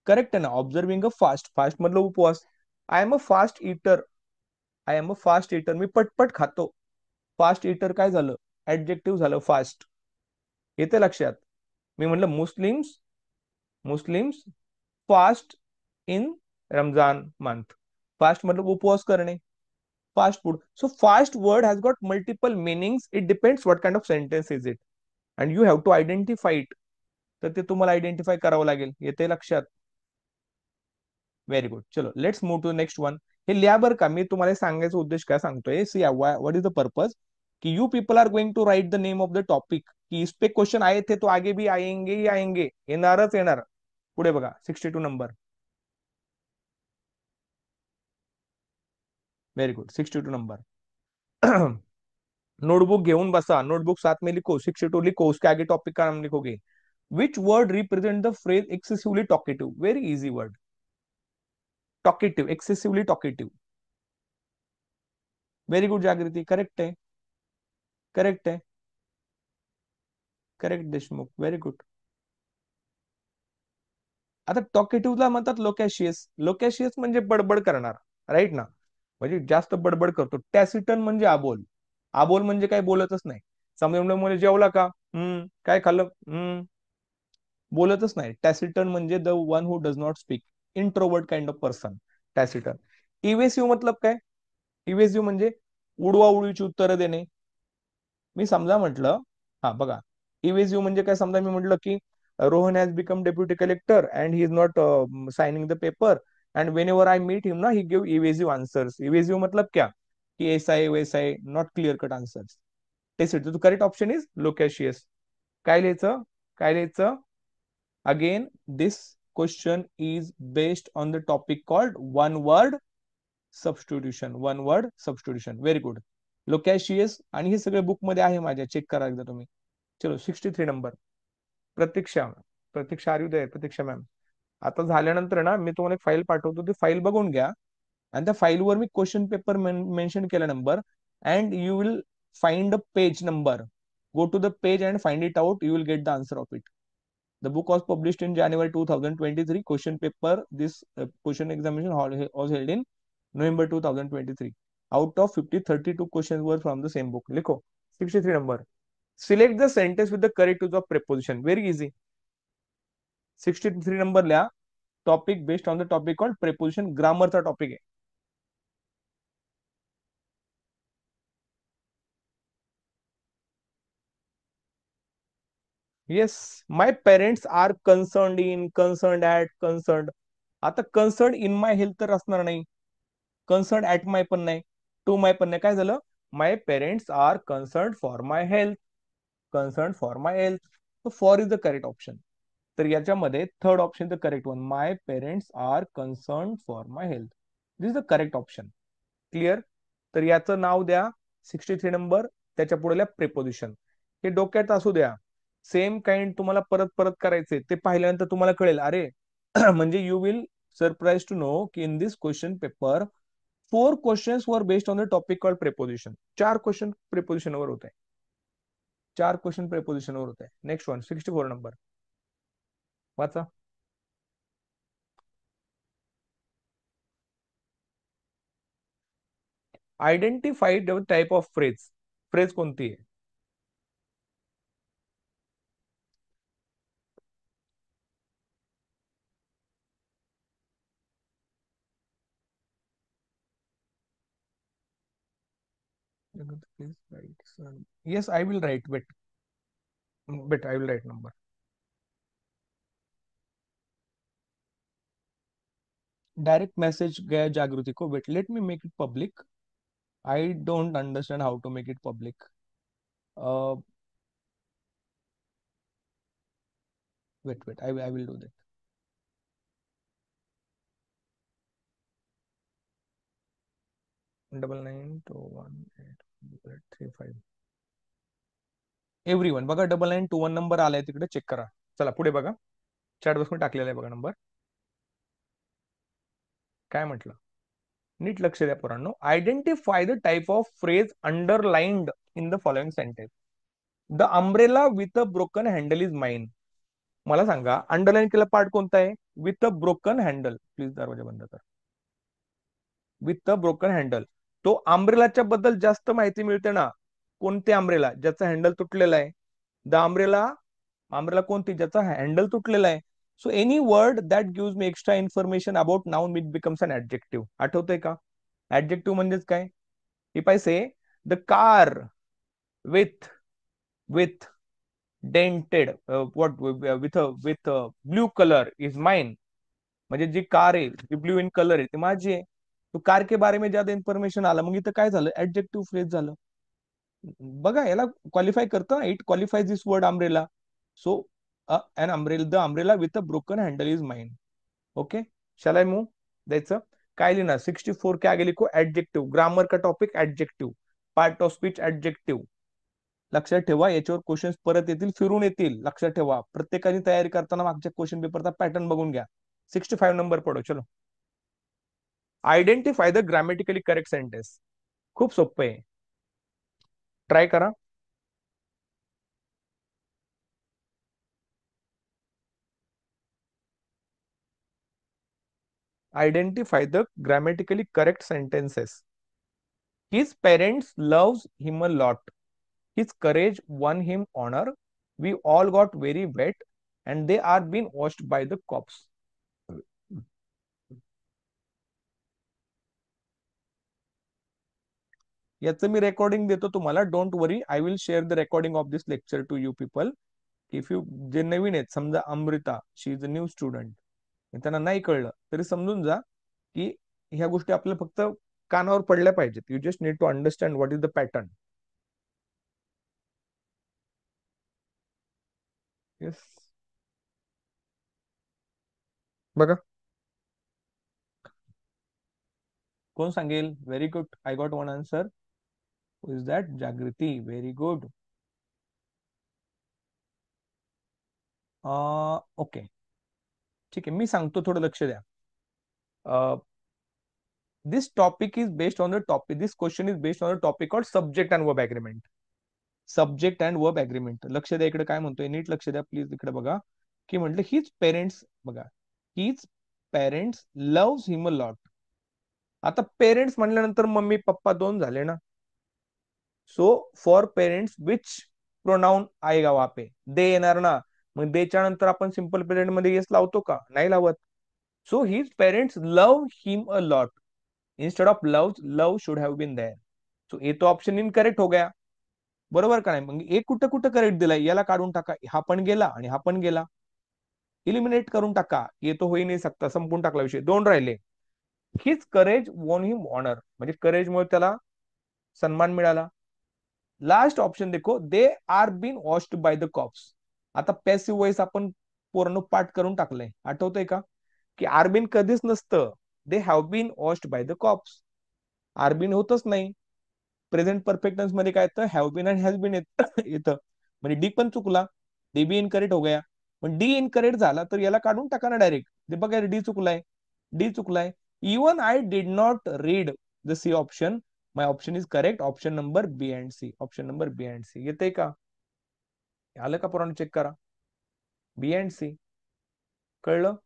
करेक्ट है ना. ऑब्झर्विंग अ फास्ट, फास्ट मतलब उपवास. I am a fast eater, I am a fast eater, मी पटपट खातो. फास्ट इटर काय झालं, ऍडजेक्टिव्ह झालं फास्ट. येते लक्षात. मी म्हणलं Muslims, Muslims fast in Ramzan month. Fast मतलब उपवास करणे, fast food. So fast word has got multiple meanings, it depends what kind of sentence is it, and you have to identify it. तर ते तुम्हाला आयडेंटिफाय करावं लागेल. येते लक्षात. Very good. चलो let's move to next one. हे लिहा बरं का, मी तुम्हाला सांगायचा उद्देश काय सांगतोय, see what is the purpose, कि you people are going to write the name of the topic, कि इस पे क्वेश्चन आए थे तो आगे भी आएंगे ही आएंगे, येणारच येणार. पुढे बघा 62 number. Very good. 62 number. Notebook घेऊन बसा, नोटबुक साथ में लिखो, 62 लिखो, उसके आगे टॉपिक का नाम लिखोगे. Which word represent the phrase excessively talkative. Very easy word, talkative, excessively talkative. Very good Jagruti, correct है, करेक्ट है, करेक्ट देशमुख, व्हेरी गुड. आता टॉकेटिव्हला म्हणतात लोकॅशियस. लोकॅशियस म्हणजे बडबड करणार, राईट ना, म्हणजे जास्त बडबड करतो. टॅसिटन म्हणजे आबोल, आबोल म्हणजे काय बोलतच नाही. समजा म्हणजे जेवला का, काय खाल्लं, बोलतच नाही. टॅसिटन म्हणजे the one who does not speak, introvert kind of person, taciturn. Evasive मतलब काय, इवेसिव्ह म्हणजे उडवाउडवीची उत्तरं देणे. मी समजा म्हटलं, हा बघा, इवेसिव्ह म्हणजे काय, समजा मी म्हटलं की Rohan has become deputy collector and he is not signing the paper, and whenever I meet him ना ही गिव इवेसिव्ह आंसर्स. इवेसिव्ह मतलब क्या, कि ऐसा है वैसा है, not clear cut answers. Test correct option is loquacious. काय लिहायचं, काय लिहायचं, again this question is based on the topic called one word substitution, one word substitution. Very good. Loquacious, आणि हे सगळे बुक मध्ये आहे माझ्या, चेक करा एकदा तुम्ही. चलो 63 number. Pratiksha, Pratiksha are you there, Pratiksha ma'am. आता झाल्यानंतर ना मी तुम्हाला एक फाईल पाठवतो, ती फाईल बघून घ्या, आणि त्या फाईलवर मी क्वेश्चन पेपर मेन्शन केला number, and you will find a page number. Go to the page and find it out, you will get the answer of it. The book was published in January 2023. Question paper, this question examination was held in November 2023. Out of 50, 32 questions were from the same book. लिखो 63 number. Select the sentence with the correct use of preposition. Very easy. 63 number लिहा. Topic based on the topic called preposition. Grammar चा topic है. Yes, my parents are concerned in, concerned at, concerned. आता concerned in my health तर असणार नाही, concern at माय पण नाही, to माय पण नाही. काय झालं, my parents are concern for my health, concern for my health. तो for is the correct option. तर याच्यामध्ये third option the correct one, my parents are concern for my health, this is the correct option. Clear. तर याचं नाव द्या 63 number, त्याच्या पुढे preposition. हे डोक्यात असू द्या. सेम काइंड तुम्हाला परत परत करायचे, ते पाहिल्यानंतर तुम्हाला कळेल, अरे म्हणजे you will surprise to know की in this question paper 4 questions वर based on the topic called preposition. 4 question preposition वर होते, 4 क्वेश्चन प्रेपोजिशन वर होते. नेक्स्ट वन 64 नंबर वाचा. Identify the type of phrase. Phrase कोणती आहे, please write. Yes, I will write. But I will write number. Direct message गया जागृति को. Wait, let me make it public. I don't understand how to make it public. Uh, wait. I will do that. 99218335. Everyone बघा, 9921 number आलाय तिकडे, check करा. चला पुढे बघा, chat box मध्ये टाकलेला आहे बघा नंबर. काय म्हटलं, नीट लक्ष द्या पोरांनो. Identify the type of phrase underlined in the following sentence. The umbrella with a broken handle is mine. मला सांगा अंडरलाईन केलेला पार्ट कोणता आहे? With a broken handle. Please दरवाजा बंद कर. With a broken handle. तो आंब्रेलाच्या बद्दल जास्त माहिती मिळते ना. कोणते आंब्रेला? ज्याचा हँडल तुटलेला आहे. The umbrella. आंब्रेला कोणती? ज्याचा हँडल तुटलेला आहे. So any word that gives me extra information about noun it becomes an adjective. आठवतंय का? ऍडजेक्टिव्ह म्हणजेच काय? If I say the car with with dented what with blue colour is mine. म्हणजे जी कार आहे जी blue in colour आहे ती माझी आहे. तो कार के बारे में ज्यादा इन्फॉर्मेशन आला मग इथं काय झालं? ऍडजेक्टिव्ह फ्रेज झालं. बघा याला क्वालिफाय करतं. It qualify this word umbrella. So an umbrella, the umbrella with a broken handle is mine. Okay, shall I move? द्यायचं काय लिहिणार? 64 के आगे लिखो एडजेक्टिव्ह. ग्रामर का topic adjective. Part of speech adjective. लक्षात ठेवा याच्यावर क्वेश्चन परत येतील, फिरून येतील. लक्षात ठेवा प्रत्येकाने तयारी करताना मागच्या क्वेश्चन पेपरचा पॅटर्न बघून घ्या. 65 नंबर पडो. चलो, identify the grammatically correct sentence. खूप सोपं आहे, ट्राय करा. Identify the grammatically correct sentences. His parents loves him a lot. His courage won him honor. We all got very wet and they are being washed by the cops. याचं मी recording देतो तुम्हाला. Don't worry, I will share the recording of this lecture to you people. If you जे नवीन आहेत, समजा अमृता शी is a new student, त्यांना नाही कळलं तरी समजून जा की ह्या गोष्टी आपल्याला फक्त कानावर पडल्या पाहिजेत. You just need to understand what is the pattern. Yes, बघा कोण सांगेल? Very good, I got one answer. Is that Jagruti? Very good. Okay, ठीक आहे, मी सांगतो, थोडं लक्ष द्या. This topic is based on the topic, this question is based on the topic of subject and verb agreement. Subject and verb agreement. लक्ष द्या इकडे काय म्हणतोय, नीट लक्ष द्या प्लीज. इकडे बघा की म्हटलं हिज पेरेंट्स. बघा, his parents loves him a lot. आता पेरेंट्स म्हणल्यानंतर मम्मी पप्पा दोन झाले ना. So for parents which pronoun आएगा वहां पे? दे येणार ना. मग देच्या नंतर आपण सिंपल प्रेझेंट मध्ये येस लावतो का? नाही लावत. So his parents love him a lot. Instead of love, love should have been there. So ये तो ऑप्शन इनकरेक्ट हो गया. बरोबर का नाही? मग एक कुठं कुठं करेक्ट दिलाय, याला काढून टाका. हा पण गेला आणि हा पण गेला. इलिमिनेट करून टाका. ये तो होई नाही सकता. संपून टाकला विषय. दोन राहिले. His courage won him honour. म्हणजे करेजमुळे त्याला सन्मान मिळाला. लास्ट ऑप्शन देखो, they are been washed by the cops. आता पॅसिव्ह वॉइस आपण पूर्ण पाठ करून टाकलंय. आठवतंय का की आरबीन कधीच नसतं. They have been washed by the cops. Are been होतच नाही. प्रेझेंट परफेक्ट टेन्स मध्ये काय येतं? हॅव बीन आणि हॅज बीन येतं. म्हणजे डी पण चुकला. डी बी इनकरेक्ट हो गया. पण डी इनकरेक्ट झाला तर याला काढून टाका ना डायरेक्ट. ते बघा डी चुकलाय. डी चुकलाय. Even I did not read the C option. My option is correct. Option number B and C. Option number B and C येते का? आलं का? पुराण चेक करा. B and C. कळलं?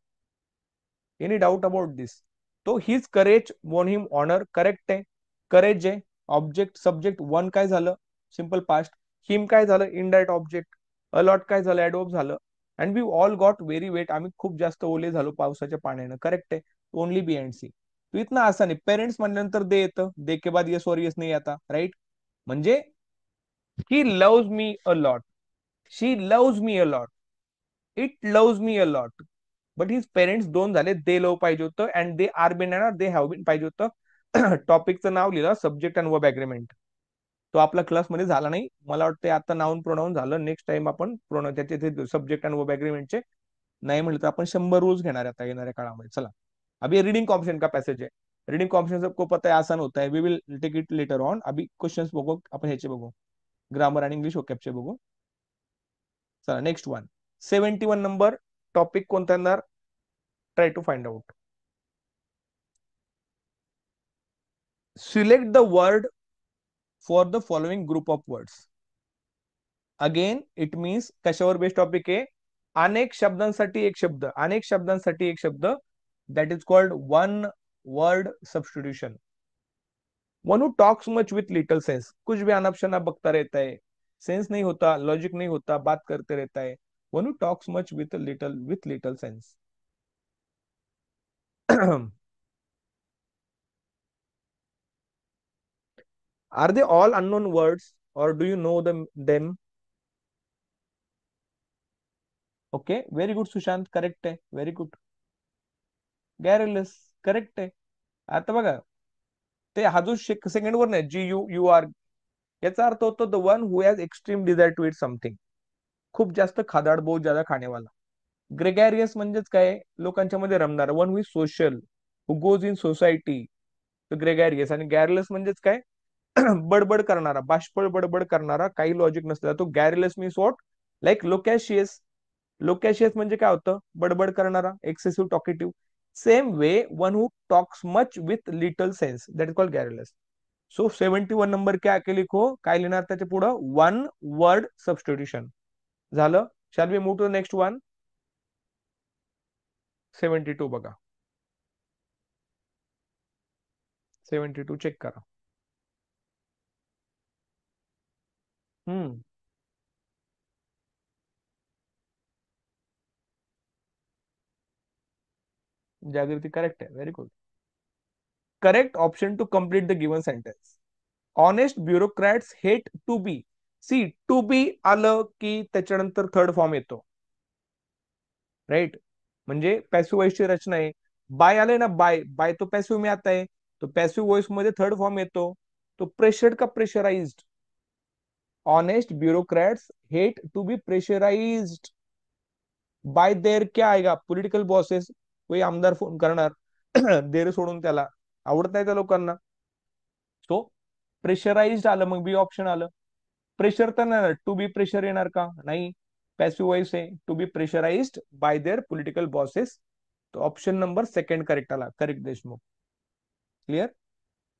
Any doubt about this? तो his courage won him honour correct आहे. Courage आहे. ऑब्जेक्ट सब्जेक्ट वन काय झालं? Simple past. हिम काय झालं? Indirect object. अलॉट काय झालं? ऍडवर्ब झालं. And we all got very wet. आम्ही खूप जास्त ओले झालो पावसाच्या पाण्यानं. करेक्ट आहे. Only B and C. तो इतना आसान आहे. पेरेंट्स म्हणल्यानंतर दे येतं. दे के बाद येस और येस नाही आता. राईट? म्हणजे he loves me a lot. She loves me a lot. It loves me a lot. But his parents दोन झाले. दे लव पाहिजे होतं अँड दे आर बिन येणार. दे हॅव बिन पाहिजे होतं. टॉपिकचं नाव लिहिलं सब्जेक्ट अँड वर्ब ऍग्रीमेंट. तो आपला क्लासमध्ये झाला नाही. मला वाटतं आता नाऊन प्रोनाऊन झालं. नेक्स्ट टाइम आपण त्याचे सब्जेक्ट अँड वर्ब ऍग्रीमेंटचे नाही म्हटलं तर आपण 100 रूल्स घेणार आता येणाऱ्या काळामध्ये. चला, अभी रीडिंग कॉम्प्रिहेंशन का पैसेज है. रीडिंग कॉम्प्रिहेंशन सबको पता है आसान होता है. We will take it later on. अभी क्वेश्चंस बघू आपण, ह्याचे बघू ग्रामर आणि इंग्लिश वोकॅबचे बघू. चला नेक्स्ट वन. 71 नंबर टॉपिक कोणता येणार? Try to find out. Select the word for the following group of words. Again it means कशावर बेस्ड टॉपिक आहे? अनेक शब्दांसाठी एक शब्द, अनेक शब्दांसाठी एक शब्द, that is called one word substitution. One who talks much with little sense, कुछ भी अनाप शनाप बकता रहता है, सेंस नहीं होता, लॉजिक नहीं होता, बात करते रहता है. One who talks much with little sense. Are they all unknown words or do you know them? Okay, very good Sushant, correct आहे, व्हेरी गुड. गॅरेलस, करेक्ट आहे. आता बघा, ते हा जो सेकंड वर नाही, GUUR, याचा अर्थ होतो the one who has extreme desire to it something, खूप जास्त खादाड, बहुत ज्यादा खाणेवाला. ग्रेगॅरियस म्हणजेच काय, लोकांच्या मध्ये रमणार, one who is social, who goes in society, gregarious. आणि गॅरलेस म्हणजेच काय, बडबड करणारा, बाष्पळ बडबड करणारा, काही लॉजिक नसलेला, तो garrulous means what, like loquacious. Loquacious म्हणजे काय होतं, बडबड करणारा, excessive talkative. Same way one who talks much with little sense, that is called garrulous. So 71 number क्या आके लिखो, काय लिहिणार त्याच्या पुढं, वन वर्ड सबस्टिट्यूशन. झालं. Shall we move to the next one. 72 बघा, 72 चेक करा. हम्म, जागृती करेक्ट आहे, very good. Correct option to complete the given sentence. Honest bureaucrats hate to be. C, to be आलं की त्याच्यानंतर थर्ड फॉर्म येतो, right. म्हणजे passive वॉइसची रचना आहे. बाय आले ना, बाय बाय तो पॅसिव्ह में आता है, तो पॅसिव्ह वॉइस मध्ये थर्ड फॉर्म येतो. तो प्रेशर्ड का pressurized. Honest bureaucrats hate to be pressurised by there, क्या आएगा, पॉलिटिकल बॉसेस. कोई आमदार फोन करणार, देर सोडून त्याला आवडत नाही त्या लोकांना. सो प्रेशराइज्ड आलं, मग बी ऑप्शन आलं. प्रेशर तर नाही, टू बी प्रेशर येणार का, नाही. पॅसिव्ह वॉइस आहे, to be pressurised by their political bosses. तो ऑप्शन नंबर सेकंड करेक्ट आला, correct Deshmukh. Clear,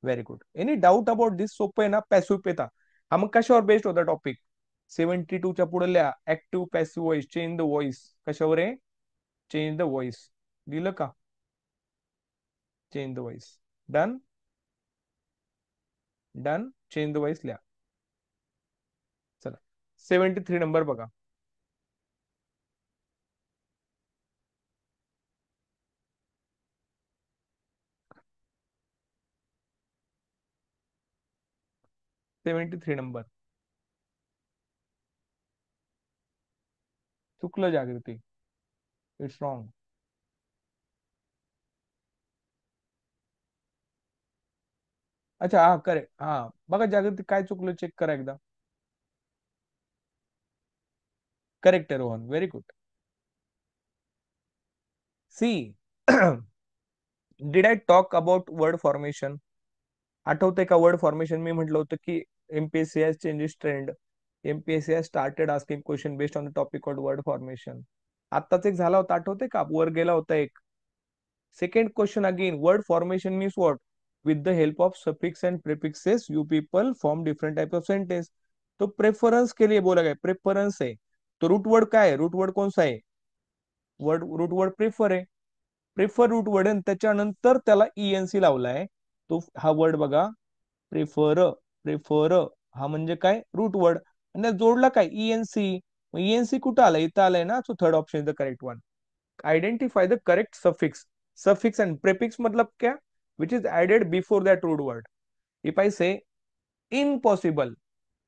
very good. Any doubt about this, सोपं आहे ना, पॅसिव्ह पेता. हा मग कशावर बेस्ड होता टॉपिक, 72च्या पुढे लिहा, active passive voice, change the voice. कशावर आहे, चेंज द वॉइस. दिलं का, change the voice. Done, done, change the voice लिहा. चला, 73 नंबर बघा. सेव्हन्टी थ्री नंबर, चुकलं जागृती, इट्स रॉंग. अच्छा, हा करेक्ट, हा बघा जागृती, काय चुकलं चेक करा एकदा. करेक्ट आहे Rohan, very good. See, did I talk about word formation. आठवते का, वर्ड फॉर्मेशन मी म्हटलं होतं की MPSC has changes trend, MPSC has started asking question based on the topic of word formation. आत्ताच एक झाला होता, आठवते का, वर गेला होता एक. Second question again, word formation means what, with the help of suffix end prefixes you people form different type of sentence. तो प्रेफरन्स के लिए बोला गया, प्रेफरन्स है. तो रूट वर्ड काय आहे, रूट वर्ड कौन सा आहे, वर्ड रूट वर्ड प्रेफर आहे. प्रेफर रूट वर्ड आहे, त्याच्यानंतर त्याला ईएनसी लावलाय. तो हा वर्ड बघा, प्रेफर, प्रेफर, हा म्हणजे काय, रूट वर्ड. आणि जोडला काय, ईएनसी. ईएनसी कुठं आलाय, इथं आलाय ना, so third option is the correct one. Identify the correct suffix. Suffix and prefix मतलब क्या, which is added before that root word. If I say impossible,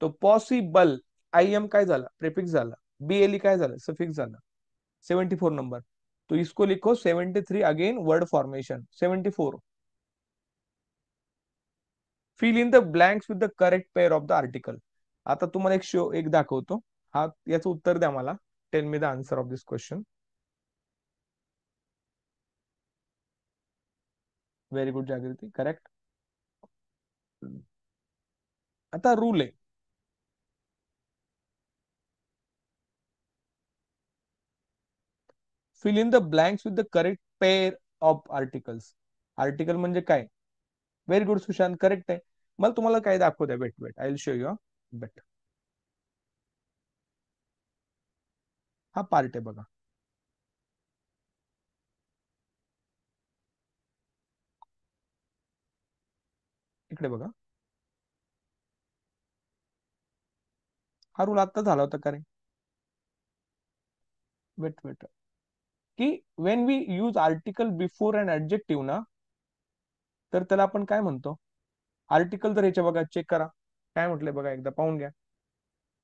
तो पॉसिबल, आई एम काय झाला, प्रेफिक्स झाला, बीएलई काय झालं, सफिक्स झाला. 74 number, तो इसको लिखो 73 again, word formation 74. Fill in the blanks with the correct pair of the article. आता तुम्हाला एक शो एक दाखवतो, हा याचं उत्तर द्या मला. Tell me the answer of this question. Very good Jagruti, correct. आता रूल आहे, fill in the blanks with the correct pair of articles. Article म्हणजे काय, व्हेरी गुड सुशांत, करेक्ट आहे. मला तुम्हाला काय दाखवू द्या, wait wait, I will show you. Bet, हा पार्ट आहे बघा. इकडे बघा, हा रूल आता झाला होता का रे? वेट वेट, की when we use article before an adjective ना, तर त्याला आपण काय म्हणतो? आर्टिकल तर ह्याच्या बघा, चेक करा काय म्हटलंय बघा, एकदा पाहून घ्या.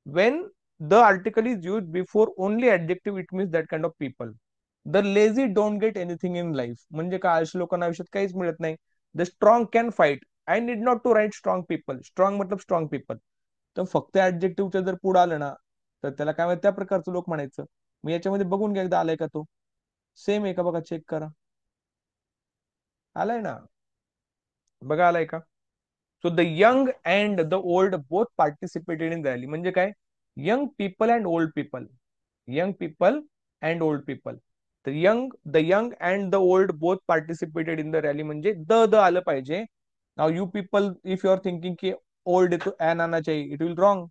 When the article is used before only adjective, it means that kind of people. The lazy don't get anything in life. म्हणजे काय, अशा लोकांना आयुष्यात काहीच मिळत नाही. The strong can fight. I need not to write strong people. Strong मतलब strong people. तर फक्त ऍडजेक्टिव्हच्या जर पुढे आलं ना, तर त्याला काय त्या प्रकारचं लोक म्हणायचं. मग याच्यामध्ये बघून घ्या एकदा आलाय का तो, सेम आहे का बघा, चेक करा. आलाय ना, बघा आलाय का? So the young and the old both participated in rally. म्हणजे काय, young people and old people, young people and old people. The young and the old both participated in the rally. म्हणजे the आलं पाहिजे. Now you people, if you are thinking की old तो an आना चाहिए, it will wrong.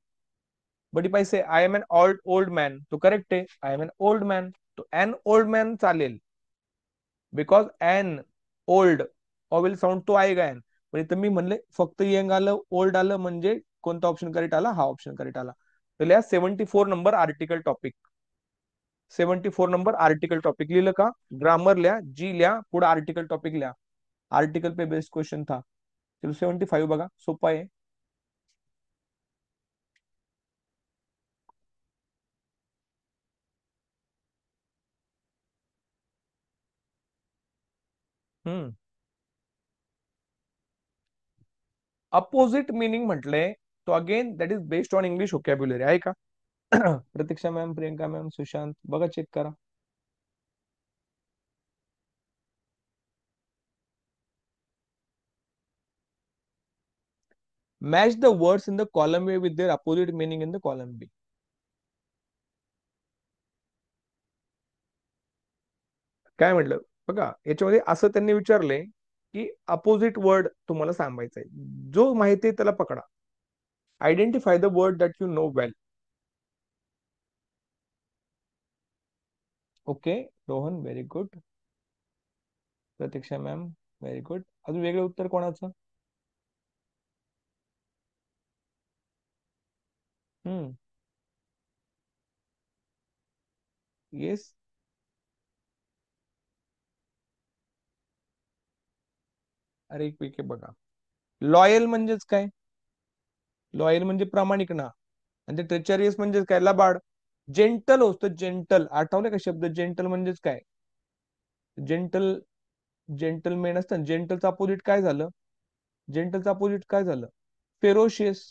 But if I say I am an old man, तो correct आहे, I am an old man, तो एन ओल्ड मॅन चालेल, because an old will sound तो आएगा एन. पण इथं मी म्हणले फक्त यंग आलं ओल्ड आलं, म्हणजे कोणता ऑप्शन करेक्ट आला? हा ऑप्शन करेक्ट आला. तर लिहा 74 number article topic. 74 number article topic लिहिलं का? ग्रामर लिहा, जी लिहा, पुढे आर्टिकल टॉपिक लिहा. आर्टिकल पे बेस्ड क्वेश्चन था. चलो 75 बघा, सोपा आहे. हम्म. अपोजिट मिनिंग म्हटले तो again that is based on English vocabulary आहे का? प्रतीक्षा मॅम, प्रियंका मॅम, सुशांत बघा, चेक करा. Match the words in the column A with their opposite meaning in the column B. काय म्हटलं बघा, याच्यामध्ये असं त्यांनी विचारले की अपोजिट वर्ड तुम्हाला सांगायचा आहे, जो माहिती आहे त्याला पकडा. Identify the word that you know well. Okay, Rohan very good. Pratiksha ma'am very good. अजून वेगळं उत्तर कोणाचं? हम्म. येस. अरे एक पैकी बघा, लॉयल म्हणजेच काय? लॉयल म्हणजे प्रामाणिक ना. आणि ते ट्रेचरियस म्हणजेच काय? लबाड. जेंटल होतं, जेंटल आठवलं का शब्द? जेंटल म्हणजेच काय? जेंटल, जेंटलमेन असतं. जेंटलचं अपोजिट काय झालं? जेंटलचं अपोजिट काय झालं? फेरोशियस.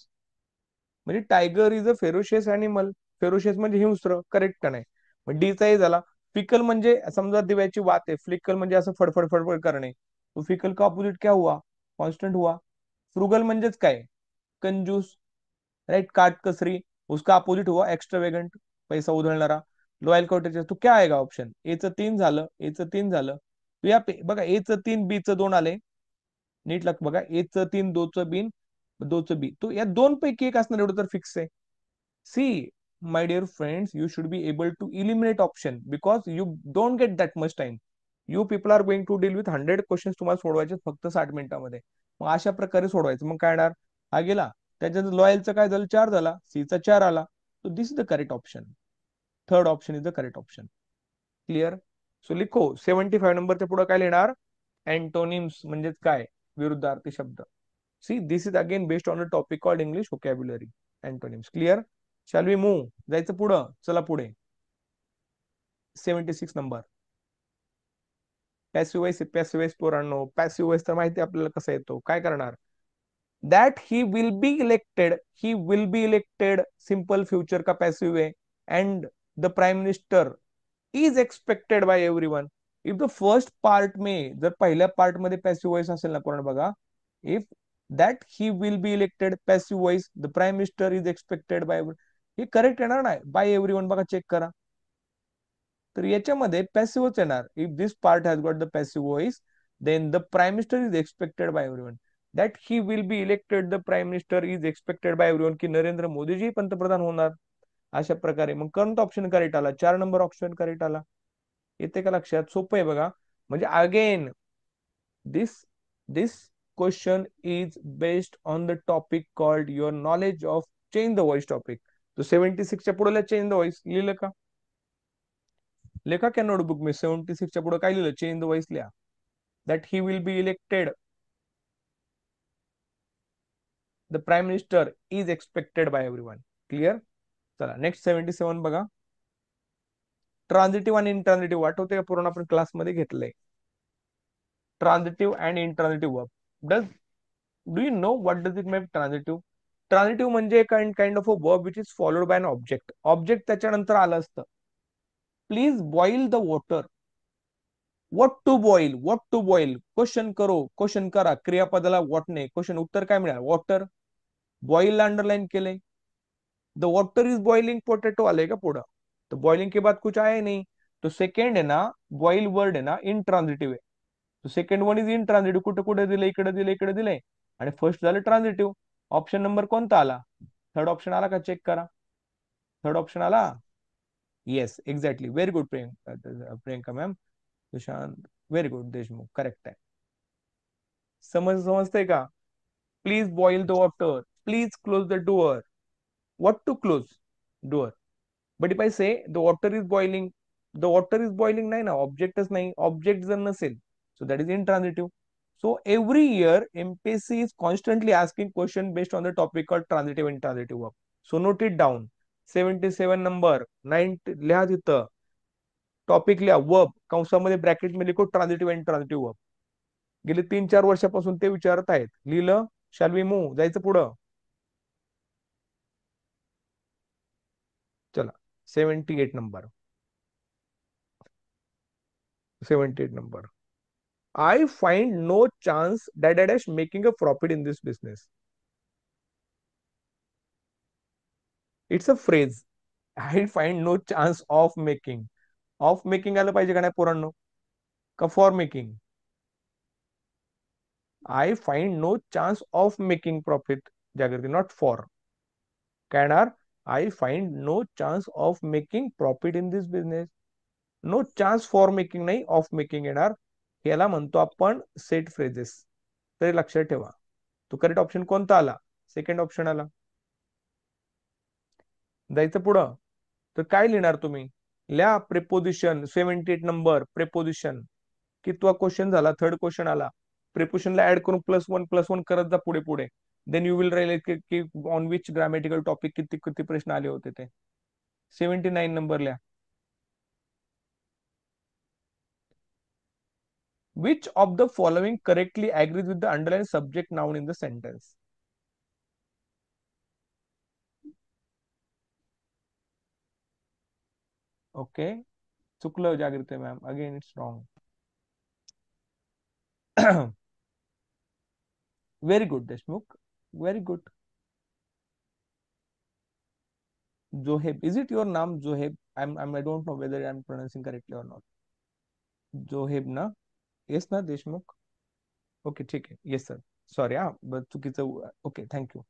म्हणजे tiger is a ferocious animal. Ferocious म्हणजे हिंस्र, करेक्ट का नाही? मग डीचाही झाला. फिकल म्हणजे समजा दिव्याची वात आहे, फ्लिकल म्हणजे असं फडफड फडफड करणे. तो फिकल का ऑपोजिट क्या हुआ? कॉन्स्टंट हुआ. फ्रुगल म्हणजेच काय? कंजूस, राइट, काटकसरी. उसका अपोजिट हुआ एक्स्ट्रावेगंट, पैसा उधळणारा. लॉयल कॉटेज, तो क्या आएगा ऑप्शन? एचं 3 झालं, एचं 3 झालं. तो या बघा, एचं 3, बीचं 2 आले. नीट लग बघा, एचं 3, दोचं बीन, दोचं बी, तो या दोन पैकी एक असणार, एवढं तर फिक्स आहे. See, my dear friends, you should be able to eliminate option because you don't get that much time. You people are going to deal with 100 question, तुम्हाला सोडवायचे फक्त 60 मिनिटांमध्ये. मग अशा प्रकारे सोडवायचं. मग काय येणार? हा गेला. त्याच्यात लॉयलचं काय झालं? 4 झाला, सीचा 4 आला. So this is the correct option. Third option is the correct option. Clear? So लिखो 75 नंबरच्या पुढे काय लिहिणार? अँटोनिम्स म्हणजेच काय? विरुद्धार्थी शब्द. See this is again based on a topic called English vocabulary. Antonyms. Clear? Shall we move? जायचं पुढं, चला पुढे. 76 number. Passive voice. Passive voice पोरांनो, पॅसिव्ह वॉइस तर माहिती आपल्याला कसा येतो. काय करणार? That he will be elected. He will be elected simple future का पॅसिव्ह आहे. And the prime minister is expected by everyone. If the first part में, जर पहिल्या पार्ट मध्ये पॅसिव्ह वॉइस असेल ना पूर्ण बघा, if that he will be elected passive voice, the prime minister is expected bye, हे करेक्ट येणार नाही. बाय एव्हरीवन बघा, चेक करा. तर याच्यामध्ये पॅसिव्हच येणार. If this part has got the passive voice, then the prime minister is expected by everyone. That he will be elected, the prime minister is expected by everyone, की नरेंद्र मोदीजी पंतप्रधान होणार. अशा प्रकारे मग कोणता ऑप्शन करेक्ट आला? 4 नंबर ऑप्शन करेक्ट आला. येते का लक्षात? सोपं आहे बघा. म्हणजे again this this question is based on the topic called your knowledge of change the voice topic. तो 76 च्या पुढे चेंज द व्हॉइस लिहिलं का? लेखा क्या नोटबुक में 76 च्या पुढे काय लिहिलं? चेंज द व्हॉइस लिहा. That he will be elected. The prime minister is expected by everyone. Clear? चला नेक्स्ट 77 बघा. ट्रान्झिटिव्ह आणि इंट्रान्झिटिव्ह आठवते का? पूर्ण आपण क्लासमध्ये घेतलंय. Transitive and intransitive verb. Do you know what does it mean transitive? Transitive म्हणजे kind of a verb which is followed by an object. Object त्याच्यानंतर आलं असतं. Please boil the water. What to boil, what to boil. Question करो, question करा. क्रियापदाला व्हॉटने question उत्तर काय मिळालं? वॉटर. बॉईल अंडरलाइन केले. The water is boiling potato आले का पुढं? तो बॉइलिंग के बाद कुछ आया नहीं. तो सेकंड है ना बॉइल वर्ड है ना इंट्रान्झिटिव्ह आहे. तो सेकंड वन इज इंट्रान्झिटिव्ह. कुठे कुठे दिले? इकडे दिले, इकडे दिले. आणि फर्स्ट झालं ट्रान्झिटिव्ह. ऑप्शन नंबर कोणता आला? थर्ड ऑप्शन आला का? चेक करा. थर्ड ऑप्शन आला. Yes exactly. Very good Priyanka ma'am. Sushant very good. Deshmukh correct आहे. समजतंय का? Please boil the water. Please close the door. What to close? Door. But if I say the water is boiling, the water is boiling नाही ना, ऑब्जेक्टच नाही. Object जर नसेल, so that is intransitive. So every year MPSC is constantly asking question based on the topic called transitive and intransitive verb. So note it down. 77 number 9 लिहा तिथं. Topic लिहा verb कंसामध्ये bracket मध्ये लिखो ट्रान्झिटिव्ह अँड इंट्रान्झिटिव्ह वर्ब. गेले 3-4 वर्षापासून ते विचारत आहेत. लिहिलं? Shall we move? जायचं पुढं. चला 78 number. 78 number. I find no chance that I is making a profit in this business. It's a phrase. I find no chance of making. Of making आलं पाहिजे का नाही पोरांनो? का for making? I find no chance of making profit. Jagruti not for. काय येणार? I find no chance of making profit in this business. No chance for making नाही, of making येणार. याला म्हणतो आपण सेट फ्रेजेस. तरी लक्षात ठेवा. तो करेक्ट ऑप्शन कोणता आला? सेकंड ऑप्शन आला. जायचं पुढं. तर काय लिहिणार तुम्ही? लिहा प्रिपोजिशन. 78 number preposition. कितवा क्वेश्चन झाला? थर्ड क्वेश्चन आला. प्रिपोजिशनला ऍड करून +1 करत जा पुढे पुढे. देन यू विल राहिले की ऑन विच ग्रामॅटिकल टॉपिक किती किती प्रश्न आले होते ते. 79 नंबर लिहा. Which of the following correctly agrees with the underlined subject noun in the sentence? Okay. चुकलं Jagruti ma'am. Again it's wrong. Very good, Deshmukh. Very good. Zoheb. Is it your name, Zoheb? I don't know whether I'm pronouncing correctly or not. Zoheb ना? Yes ना, Deshmukh? Okay, ठीक आहे. Yes, sir. Sorry हा, चुकीचं. Okay, thank you.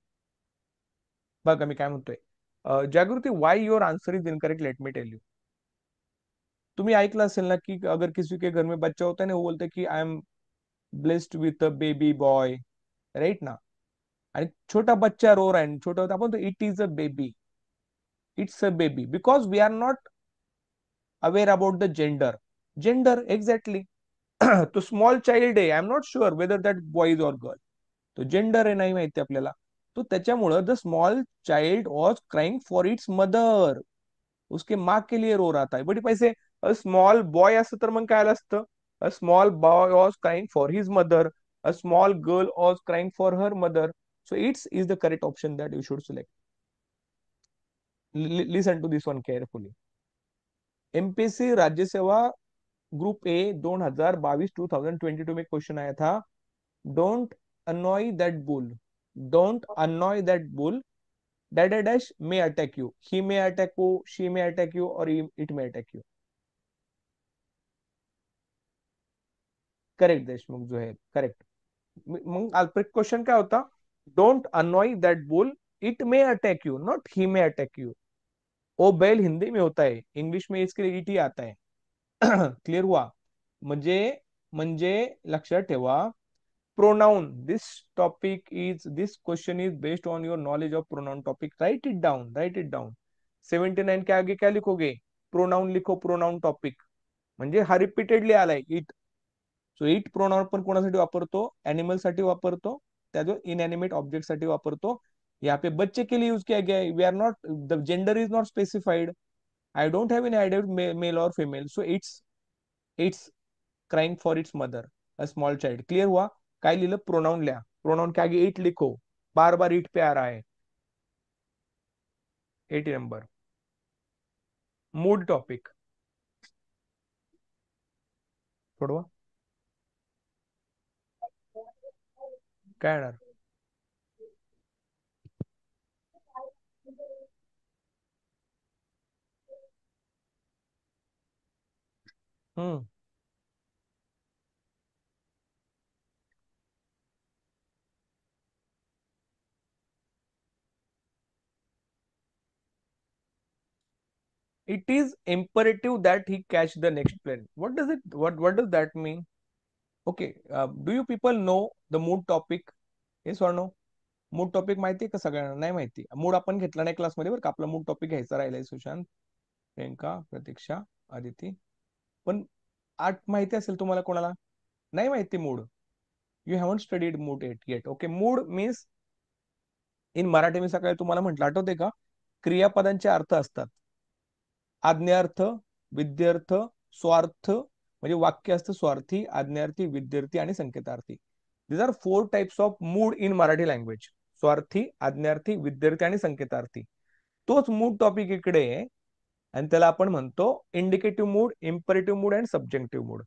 बघा मी काय म्हणतोय. जागृती, why your answer is incorrect? Let me tell you. तुम्ही ऐकलं असेल ना की अगर किसी के घर में बच्चा होता है ना, वो बोलते की I am blessed with a baby boy. Right ना? आणि छोटा बच्चा रो रहा है, छोटा होता आपण तो it is a baby. It's a baby because we are not aware about the gender. Gender exactly. तो स्मॉल चाइल्ड आहे. I am not sure whether that boys or girl. तो जेंडर आहे नाही माहिती आपल्याला. तो त्याच्यामुळं the small child was crying for its mother. उसके माँ के लिए रो रहा था. बट पैसे अ स्मॉल बॉय असतं तर मग काय आलं असतं? A small boy was crying for his mother. A small girl was crying for her mother. So it's is the correct option that you should select. Listen to this one carefully. MPSC राज्य सेवा group A 2022 में question आया था. Don't annoy that bull. Don't annoy that bull. Dash may attack you. He may attack you, she may attack you, or it may attack you. Correct Deshmukh जो है correct. मग question काय होता? Don't annoy that bull. It may attack you, not he may attack you. ओ बैल हिंदी में होता है, इंग्लिश में इसके लिए इट ही आता है. क्लियर हुआ? म्हणजे म्हणजे लक्षात ठेवा. pronoun, this question is based on your knowledge of pronoun topic. Write it down, write it down. 79 के आगे क्या लिखोगे? प्रोनाउन लिखो, प्रोनाउन टॉपिक. म्हणजे हा रिपीटेडली आलाय इट. सो इट प्रोनाउन पण कोणासाठी वापरतो? एनिमल साठी वापरतो, त्या जो इनएनिमेट ऑब्जेक्ट साठी वापरतो. यहाँ पे बच्चे के लिए यूज किया गया है. We are not, the gender is not specified. I don't have any idea male और female. So it's crying for its mother, a small child. Clear हुआ? काय लिहिलं? प्रोनाउन लिहा, प्रोनाउन के आगे इट लिखो. बार बार इट पे आ रहा है. 80 नंबर. मूड टॉपिक सोडवा. काय येणार? हम्म. It is imperative that he catch the next plane. What does it? What does that mean? Okay. Do you people know the mood topic? Yes or no? Mood topic माहिती आहे का सगळ्यांना? नाही माहिती. मूड आपण घेतला नाही क्लासमध्ये बरं का. आपला मूड टॉपिक घ्यायचा राहिलाय. सुशांत, प्रियंका, प्रतीक्षा, आदिती. पण आठ माहिती असेल तुम्हाला कोणाला? नाही माहिती mood? You haven't studied mood yet. Okay. Mood means in Marathi. मी सकाळी तुम्हाला म्हटलं, आठवते का? क्रियापदांचे अर्थ असतात. आज्ञार्थ, विद्यार्थ, स्वार्थ. म्हणजे वाक्य असतं स्वार्थी, आज्ञार्थी, विद्यार्थी आणि संकेतार्थी. These are 4 types of mood in Marathi language. स्वार्थी, आज्ञार्थी, विद्यार्थी आणि संकेतार्थी. तोच मूड टॉपिक इकडे आहे आणि त्याला आपण म्हणतो indicative mood, imperative mood and subjunctive mood.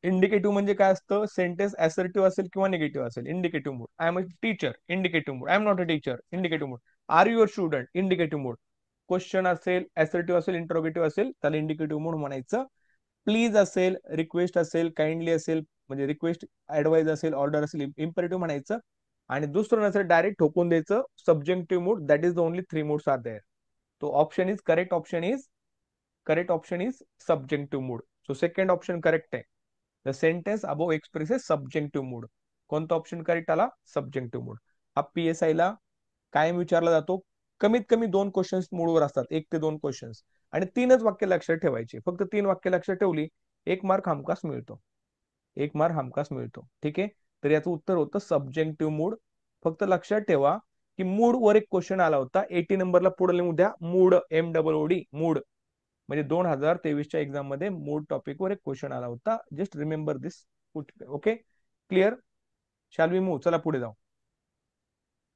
Indicative म्हणजे काय असतं? सेंटेन्स असर्टिव्ह असेल किंवा निगेटिव्ह असेल. Indicative mood. I am a teacher, indicative mood. I am not a teacher, indicative mood. Are your student, indicative mood. Question असेल, assertive असेल, interrogative असेल, त्याला इंडिकेटिव्ह मूड म्हणायचं. प्लीज असेल, रिक्वेस्ट असेल, काइंडली असेल, म्हणजे रिक्वेस्ट, ऍडवाइज असेल, ऑर्डर असेल, इम्परेटिव्ह म्हणायचं. आणि दुसरं नसेल डायरेक्ट ठोकून द्यायचं, subjective mood. That is the only 3 moods are there. तो option is correct. Correct option is subjective mood. So second option correct आहे. The sentence above expresses subjective mood. कोणता ऑप्शन करेक्ट आला? Subjective mood. हा PSI ला कायम विचारला जातो. कमीत कमी 2 क्वेश्चन्स मूडवर असतात, 1 ते 2 क्वेश्चन्स. आणि 3च वाक्य लक्षात ठेवायची. फक्त 3 वाक्य लक्षात ठेवली, 1 मार्क हमखास मिळतो. 1 मार्क हमखास मिळतो. ठीक आहे. तर याचं उत्तर होतं सब्जेक्टिव्ह मूड. फक्त लक्षात ठेवा की मूड वर एक क्वेश्चन आला होता. 80 नंबरला पुढे लिहून द्या, मूड, MOOD, मूड. म्हणजे 2023च्या एक्झाम मध्ये मूड टॉपिक वर एक क्वेश्चन आला होता. Just remember this. Okay. Clear? Shall we move? चला पुढे जाऊ.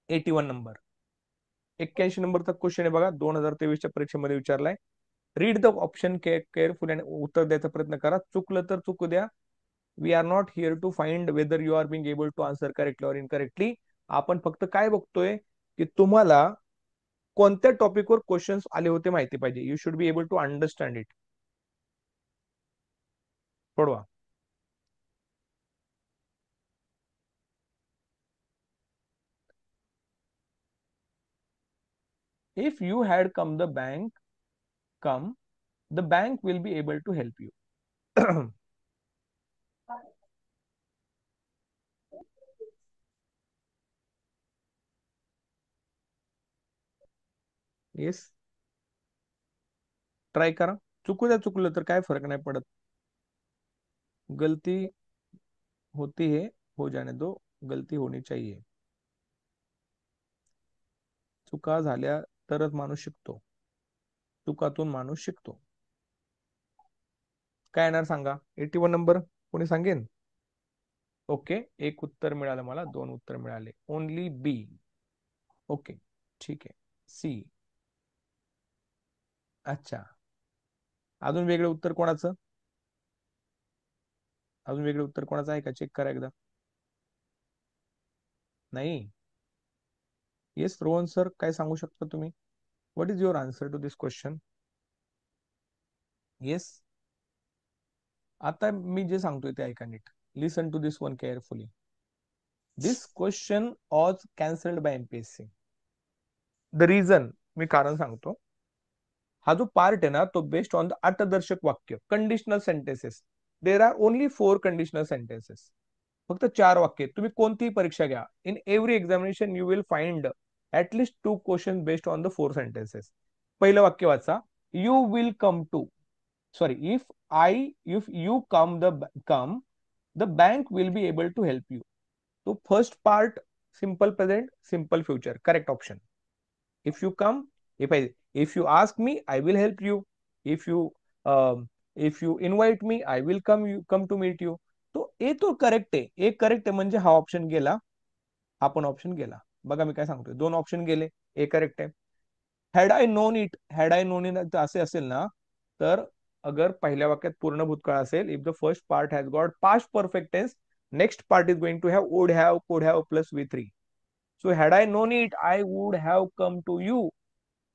81 नंबर. 81 नंबरचा क्वेश्चन आहे बघा, 2023च्या परीक्षेमध्ये विचारलाय. रीड द ऑप्शन केअरफुल आणि उत्तर द्यायचा प्रयत्न करा. चुकलं तर चुकू द्या. We are not here to find whether you are being able to answer correctly और इनकरेक्टली. आपण फक्त काय बघतोय की तुम्हाला कोणत्या टॉपिकवर क्वेश्चन्स आले होते माहिती पाहिजे. You should be able to understand it. सोडवा. If you had come, the bank will be able to help you. Yes. Try करा. चुकलं तर काय फरक नाही पडत. गलती होती है, हो जाने दो. गलती होनी चाहिए. चुका झाल्या तरच माणूस शिकतो. चुकातून माणूस शिकतो. काय येणार सांगा? 81 नंबर कोणी सांगेन? ओके. एक उत्तर मिळालं मला, 2 उत्तर मिळाले. ओनली बी. ओके. ठीक आहे. सी. अच्छा. अजून वेगळं उत्तर कोणाचं? अजून वेगळं उत्तर कोणाचं आहे का? चेक करा एकदा. नाही. येस रोहन सर, काय सांगू शकता तुम्ही? What is your answer to this question? Yes. आता मी जे सांगतोय ते ऐका नीट. Listen to this one carefully. This question was cancelled by MPSC. The reason मी कारण सांगतो. हा जो पार्ट आहे ना, तो बेस्ड ऑन द अर्थदर्शक वाक्य, conditional sentences. There are only 4 conditional sentences. फक्त 4 वाक्य. तुम्ही कोणतीही परीक्षा घ्या, in every examination you will find at least 2 question based on the 4 sentences. पहिलं वाक्य वाचा. You will come to, sorry, if you come the bank will be able to help you. तो first part simple present, simple future, correct option. if you come if you ask me, I will help you. if you um, if you invite me, I will come to meet you. तो ए तो correct आहे, A correct आहे, म्हणजे हा option गेला, हा पण option गेला. बघा मी काय सांगतोय, 2 ऑप्शन गेले, ए करेक्ट आहे. हॅड आय नोन इट असे असेल ना, तर अगर पहिल्या वाक्यात पूर्ण भूतकाळ असेल, if the first part has got past perfect tense, next part is going to have would have, could have plus V3. So had I known it, I would have come to you.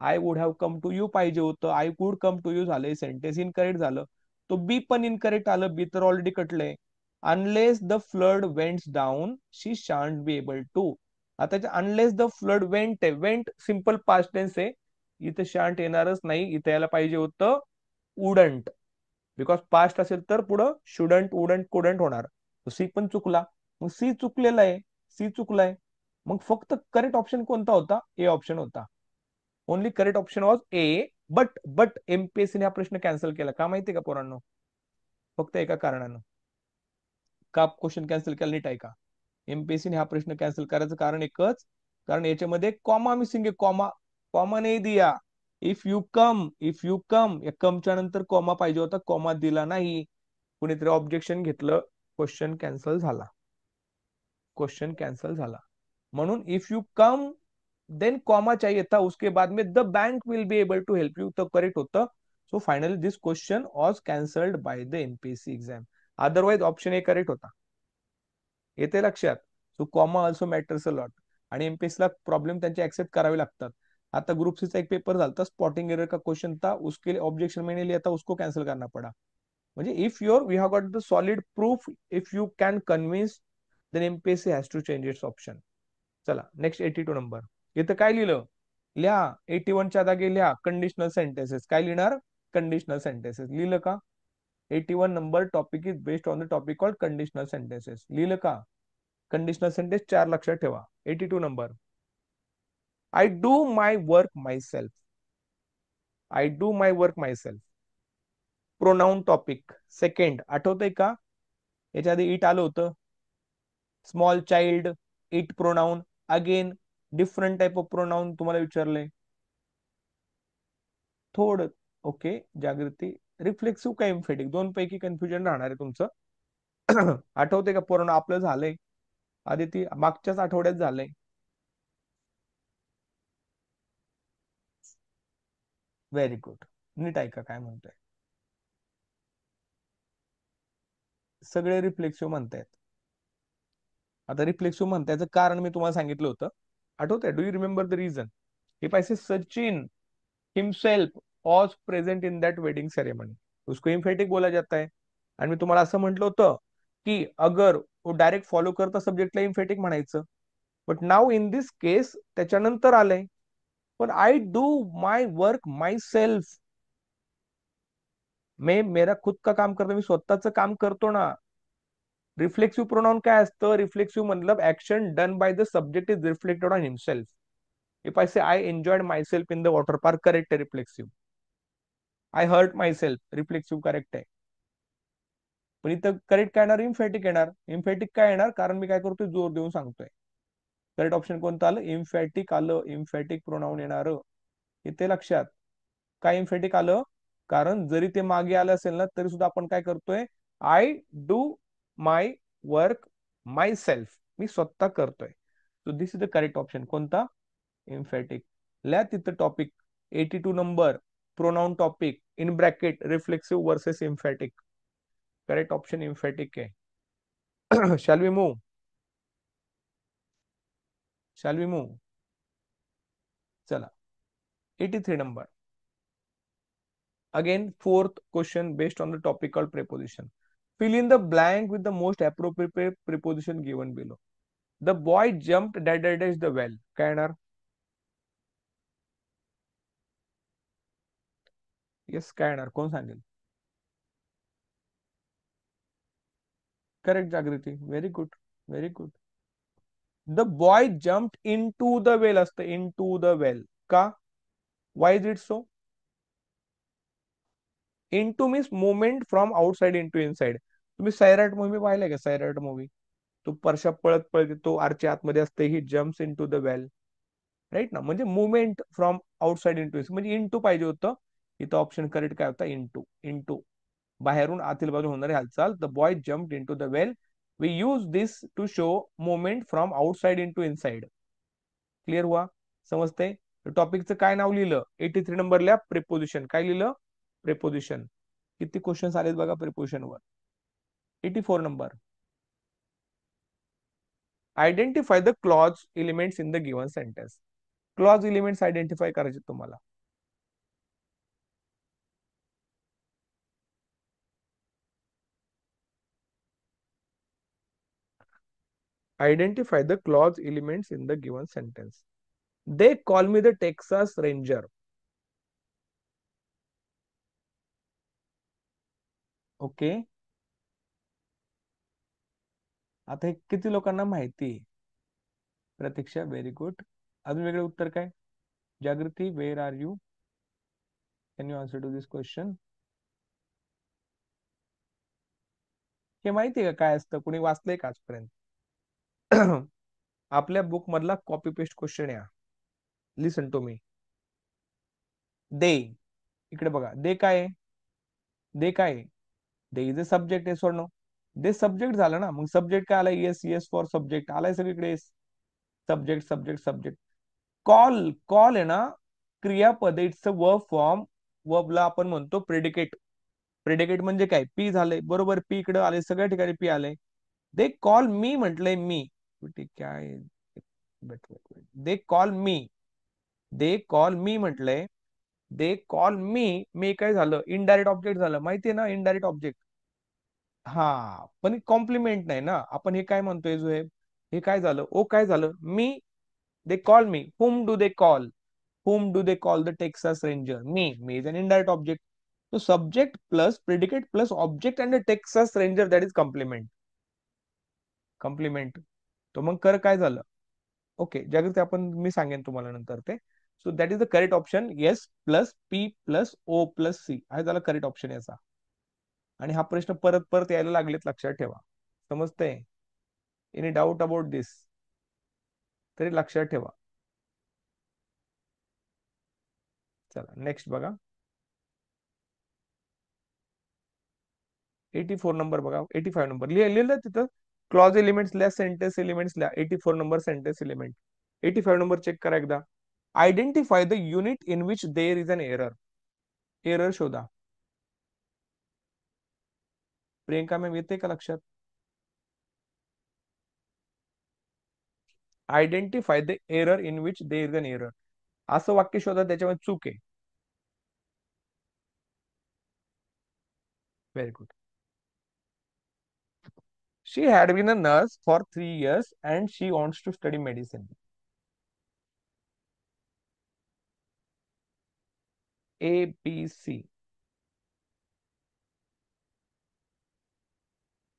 I would have come to you पाहिजे होतं, I would come to you झालंय, sentence incorrect झालं. तो B पण incorrect आलं, B तर already कटलंय. Unless the flood vents down she shan't B able to. आता अनलेस द फ्लड वेंट आहे, वेंट सिंपल पास्ट टेन्स आहे, इथे शांट येणारच नाही, इथे यायला पाहिजे होतं वुडंट. बिकॉज पास्ट असेल तर पुढं शुडंट, वुडंट, कुडंट होणार. सी पण चुकला, मग सी चुकलेला आहे, सी चुकलाय. मग फक्त करेक्ट ऑप्शन कोणता होता, ए ऑप्शन होता. Only correct option was A. But एमपीएससीने हा प्रश्न कॅन्सल केला, का माहितीये का पोरांनो? फक्त एका कारणानं. का क्वेश्चन कॅन्सल केला नीट ऐका. एमपीएससीने हा प्रश्न कॅन्सल करायचं कारण एकच, कारण याच्यामध्ये कॉमा मिसिंग आहे, कॉमा, कॉमा नाही दिया. इफ यू कम या कमच्या नंतर कॉमा पाहिजे होता, कॉमा दिला नाही. कुणीतरी ऑब्जेक्शन घेतलं, क्वेश्चन कॅन्सल झाला, क्वेश्चन कॅन्सल झाला. म्हणून if you come then comma चाहिए था, उसके बाद में the bank will be able to help you, तो करेक्ट होतं. So finally this question was cancelled by the MPSC exam. Otherwise option A correct होता. येते लक्षात. So comma also matters a lot. आणि एमपीएससी ला प्रॉब्लेम त्यांचे accept करावे लागतात. आता ग्रुप सीचा एक पेपर झाला, स्पॉटिंग एरर का क्वेश्चन था, उसके लिए ऑब्जेक्शन मैंने लिया था, उसको कैंसिल करना पड़ा. म्हणजे if your we have got the solid proof, if you can convince, then MPSC has to change its option. चला नेक्स्ट 82 नंबर. इथं काय लिहिलं, लिहा 81च्या जागी लिहा कंडिशनल सेंटेन्सेस. काय लिहिणार, कंडिशनल सेंटेन्सेस. लिहिलं का? 81 number topic is based on the topic called conditional sentences. लिहिलं का? कंडिशनल सेंटेन्स 4 लक्षात ठेवा. 82 number. I do my work my self. I do my work my self. Pronoun topic second, आठवतंय का? याच्या आधी इट आलं होतं. Small child, it pronoun. Again different type of pronoun तुम्हाला विचारलंय. थोडं ओके, जागृती. रिफ्लेक्सिव्ह का इम्फेटिक, दोन पैकी कन्फ्युजन राहणार आहे तुमचं. आठवते का पूर्ण आपलं झालंय आधी, ती मागच्याच आठवड्यात झालंय. Very good. नीट ऐका काय म्हणतोय. सगळे रिफ्लेक्सिव्ह म्हणतायत. आता रिफ्लेक्सिव्ह म्हणतायचं कारण मी तुम्हाला सांगितलं होतं, आठवतंय? Do you remember the reason? If I say Sachin himself was present in that wedding ceremony, उसको इम्फेटिक बोला जाता है. आणि मी तुम्हाला असं म्हटलं होतं की अगर वो डायरेक्ट फॉलो करता सब्जेक्टला इम्फेटिक म्हणायचं. But now in this case त्याच्यानंतर आलंय. पण I do my work myself, मी मेरा खुद का काम करतो, मी स्वतःच काम करतो ना. रिफ्लेक्सिव्ह प्रोनाउन काय असतं? रिफ्लेक्सिव्ह मतलब action done by the subject is reflected on himself. If I say I enjoyed myself in the water park, correct आहे reflexive. I hurt myself, reflexive correct आहे. पण इथं correct काय येणार? इम्फॅटिक येणार. इम्फॅटिक काय येणार? कारण मी काय करतोय, जोर देऊन सांगतोय. करेक्ट ऑप्शन कोणतं आलं? इम्फॅटिक आलं. इम्फॅटिक प्रोनाउन येणार इथे लक्षात. काय इम्फॅटिक आलं? कारण जरी ते मागे आलं असेल ना, तरी सुद्धा आपण काय करतोय, I do my work myself, मी स्वतः करतोय. So this is the correct option. कोणता? इम्फॅटिक. लिहा तिथं topic 82 number, pronoun topic in bracket reflexive versus emphatic. Correct option emphatic आहे. Shall we move? Shall we move? चला 83 number. Again, fourth question based on the topic called preposition. Fill in the blank with the most appropriate preposition given below. The boy jumped dash the well. काय येणार? Yes, काय येणार? कोण सांगेल? Correct Jagruti, very good, very good. The boy jumped into the well असतं, into the well. का? Why is it so? Into means movement from outside into inside. तुम्ही Sairat movie पाहिलाय का? Sairat movie, तो परशा पळत पळत येतो, आरची आतमध्ये असते, he jumps into the well. Right ना, म्हणजे movement from outside into, म्हणजे इन टू पाहिजे होतं. इथं ऑप्शन करेक्ट काय होता? In to. इन टू, बाहेरून आतील बाजू होणारी हालचाल. The boy jumped into the well. We use this to show movement from outside into inside. Clear हुआ? समजते? टॉपिकचं काय नाव लिहिलं? 83 नंबरला प्रिपोजिशन. काय लिहिलं? प्रिपोजिशन. किती क्वेश्चन आलेत बघा प्रिपोजिशन वर. 84 number. Identify the clause elements in the given sentence. Clause elements identify करायचे तुम्हाला. Identify the clause elements in the given sentence. They call me the Texas Ranger. Okay. आता हे किती लोकांना माहिती आहे? Pratiksha, very good. अजून वेगळे उत्तर काय? Jagruti, where are you? Can you answer to this question? हे माहिती आहे का काय असतं? कुणी वाचलंय का आजपर्यंत? आपल्या बुक मधला कॉपी पेस्ट क्वेश्चन या. लिसन टू मी. दे, इकडे बघा, दे काय आहे? दे काय आहे? दे इज अ सब्जेक्ट आहे, सोड नो. दे सब्जेक्ट झालं ना, मग सब्जेक्ट काय आला? येस, येस फॉर सब्जेक्ट आलाय सगळीकडे. Subject, subject, subject. Call, call आहे ना, क्रियापद, इट्स अ वर्ब फॉर्म. वर्बला आपण म्हणतो प्रेडिकेट. प्रेडिकेट म्हणजे काय? पी झालंय, बरोबर. पी इकडे आले, सगळ्या ठिकाणी पी आले. दे कॉल मी म्हटलंय, मी. काय? दे कॉल मी. दे कॉल मी म्हटलंय. दे कॉल मी. मी काय झालं? इनडायरेक्ट ऑब्जेक्ट झालं, माहितीये ना, इनडायरेक्ट ऑब्जेक्ट. हा, पण कॉम्प्लिमेंट नाही ना. आपण हे काय म्हणतोय जो हे काय झालं? ओ काय झालं? Me. They call me. Whom do they call? whom do they call the Texas Ranger? Me. Me is an indirect object. So subject plus predicate plus object and a Texas Ranger, that is complement. Complement. तो मग कर काय झालं? Okay जागृती, आपण मी सांगेन तुम्हाला नंतर ते. So that is the correct option. Yes plus P plus O plus C हा झाला करेक्ट ऑप्शन याचा. आणि हा प्रश्न परत परत यायला लागलेत, लक्षात ठेवा. समजते? एनी डाऊट अबाउट दिस? तरी लक्षात ठेवा. चला नेक्स्ट बघा. 84 नंबर बघा. 85 नंबर लिहिलं तिथं. क्लॉज एलिमेंट्स लिहा, सेंटेन्स एलिमेंट्स लिहा. 84 number sentence element. 85 number check करा एकदा. Identify the unit in which there is an error. Error शोधा. प्रियंका मॅम येते का लक्षात? Identify the error in which there is an error. असं वाक्य शोधा त्याच्यामध्ये चूक आहे. Very good. She had been a nurse for 3 years and she wants to study medicine. A B C.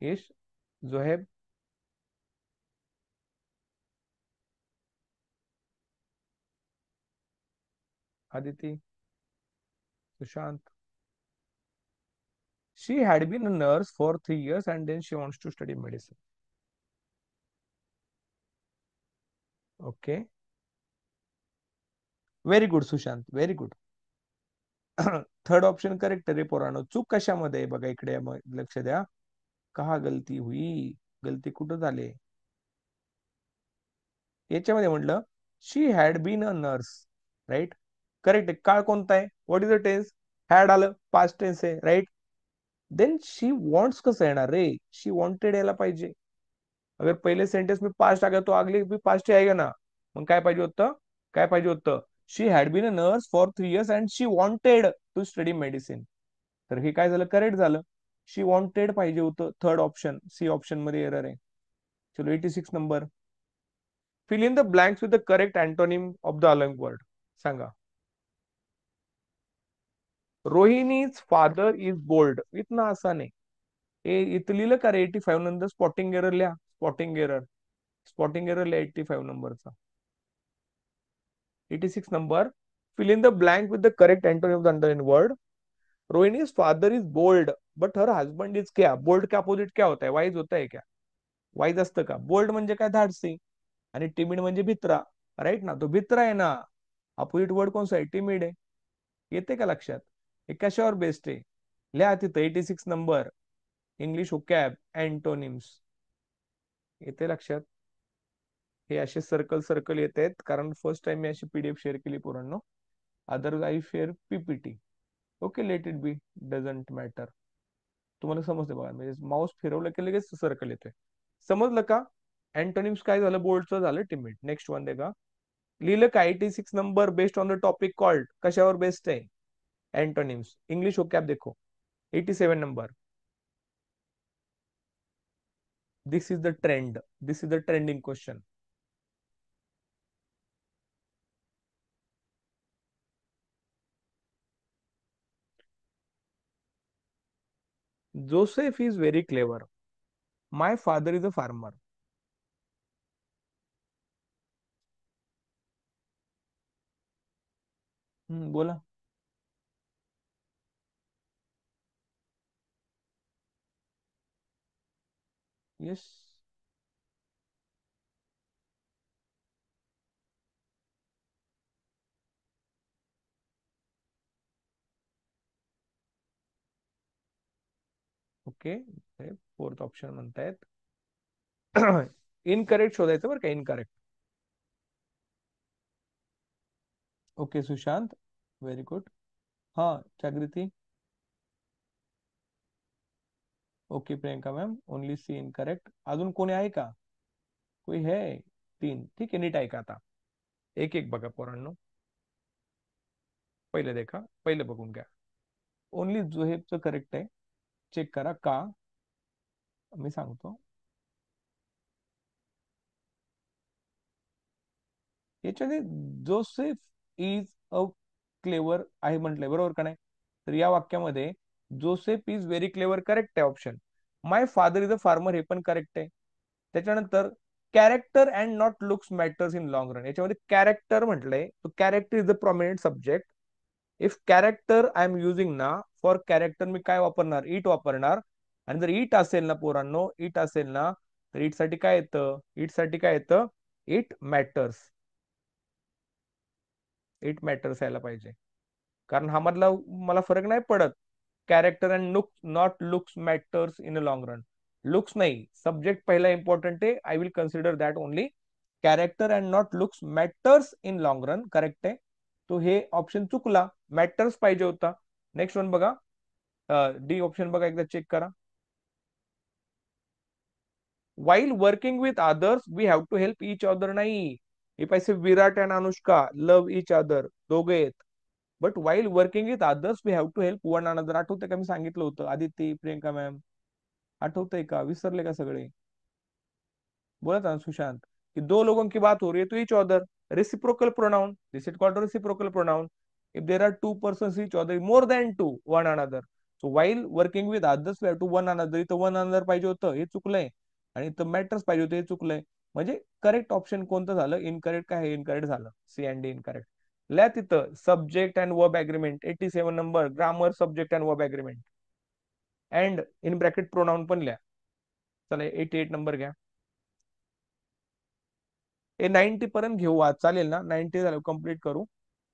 Yash, Zoheb, Aditi, Sushant. She had been a nurse for 3 years and then she wants to study medicine. Okay. Very good, Sushant. Very good. Third option correct रे पोरानो. चूक कशामध्ये बघा इकडे लक्ष द्या. कहा गलती हुई? गलती कुठं झाली? याच्यामध्ये म्हटलं she had been a nurse. Right. Correct. काळ कोणता आहे? What is the tense? Had आलं, पास्ट टेन्स आहे. राईट. देन शी वॉन्ट्स कसं येणार रे? शी वॉन्टेड यायला पाहिजे. अगर पहले सेंटेंस में पास्ट आ गया तो अगले भी पास्ट ही आएगा ना. मग काय पाहिजे होतं? काय पाहिजे होतं? She had been a nurse for 3 years and she wanted to study medicine. तर हे काय झालं? करेक्ट झालं. शी वॉन्टेड पाहिजे होतं. थर्ड ऑप्शन, सी ऑप्शन मध्ये एरर आहे. चलो 86 number. Fill in the blanks with the correct antonym of the along word. सांगा. Rohini's father is bold. इतना आसान आहे. इथं लिहिलं का रे 85 नंतर स्पॉटिंग एरर लिहा. स्पॉटिंग एरर लिहा 85 नंबरचा. 86 number. Fill in the blank with the correct antonym of the underlined word. रोहिणी's father is bold, but her husband is क्या? बोल्ड के अपोजिट क्या होता है? वाईज होता है क्या? वाईज असतं का? बोल्ड म्हणजे काय? धाडसी. आणि टिमिड म्हणजे भित्रा. राईट ना? तो भित्रा आहे ना. अपोजिट वर्ड कोणसा आहे? टिमिड आहे. येते का लक्षात? हे कशावर बेस्ड आहे? लिहा तिथं 86 नंबर. English vocab antonyms. येते लक्षात? हे असे सर्कल सर्कल येत आहेत कारण फर्स्ट टाइम मी अशी पीडीएफ शेअर केली पोरांनो. Other I share PPT. Okay, let it be, doesn't matter. तुम्हाला समजते बघा, म्हणजे माऊस फिरवलं की लगेच सर्कल येतोय. समजलं का? अँटोनिम्स काय झालं? बोल्डचं झालं टिमिड. नेक्स्ट वन का लिहिलं का 86 number based on the topic called. कशावर बेस्ड आहे? अँटोनिम्स. इंग्लिश वोकॅब देखो. 87 number. This is the trend. This is the trending question. Joseph is very clever. My father is a farmer. बोला. Yes. Okay. Fourth option म्हणतायत. Incorrect शोधायचं बरं का, incorrect. Okay Sushant, very good. हा Jagruti. Okay Priyanka ma'am, only C incorrect. अजून कोणी आहे का? कोई है? तीन. ठीक आहे, नीट ऐका आता. एक एक बघा पोरांनो. पहिले देखा, पहिले बघून घ्या. ओनली जुहेबचं करेक्ट आहे. चेक करा का. मी सांगतो. याच्यामध्ये जोसेफ इज अ क्लेवर आहे म्हटलंय, बरोबर का नाही? तर या वाक्यामध्ये Joseph is very clever correct आहे option. My father is a farmer हे पण करेक्ट आहे. त्याच्यानंतर character and not looks matters in long run. याच्यामध्ये कॅरेक्टर म्हटलंय, तो character is the prominent subject. If character I am using ना, for character मी काय वापरणार? इट वापरणार. आणि जर इट असेल ना पोरांनो, इट असेल ना, तर इट साठी काय येतं? इट साठी काय येतं? It matters. इट मॅटर्स यायला पाहिजे. कारण हा मधला मला फरक नाही पडत. Character and looks not looks matters in a long run. लुक्स नाही, सब्जेक्ट पहिला इम्पॉर्टंट आहे. I will consider that only. Character and not looks matters in long run correct आहे. तो हे ऑप्शन चुकला, मॅटर्स पाहिजे होता. नेक्स्ट वन बघा. डी ऑप्शन बघा, एकदा चेक करा. While working with others we have to help each other नाही. हे पैसे Virat and Anushka love each other दोघे आहेत. But while working with others we have to help one another. आठवतंय का मी सांगितलं होतं? आदिती, प्रियंका मॅम, आठवतंय का? विसरले का सगळे? बोला था सुशांत कि दो लोगों की बात हो रही है तो each other. Reciprocal pronoun, this is called reciprocal pronoun. If there are two persons each other, more than two, one another. So while working with others we have to one another. इथं one another पाहिजे होतं, हे चुकलंय. आणि इथं matters पाहिजे होते, हे चुकलंय. म्हणजे करेक्ट ऑप्शन कोणतं झालं? इनकरेक्ट काय? हे इनकरेक्ट झालं. C and D incorrect. लिहा तिथं subject and verb agreement 87 number. Grammar, subject and verb agreement. And in bracket pronoun पण लिहा. चला 88 नंबर घ्या. हे 90 पर्यंत घेऊ आज, चालेल ना? 90 झालं कम्प्लीट करू.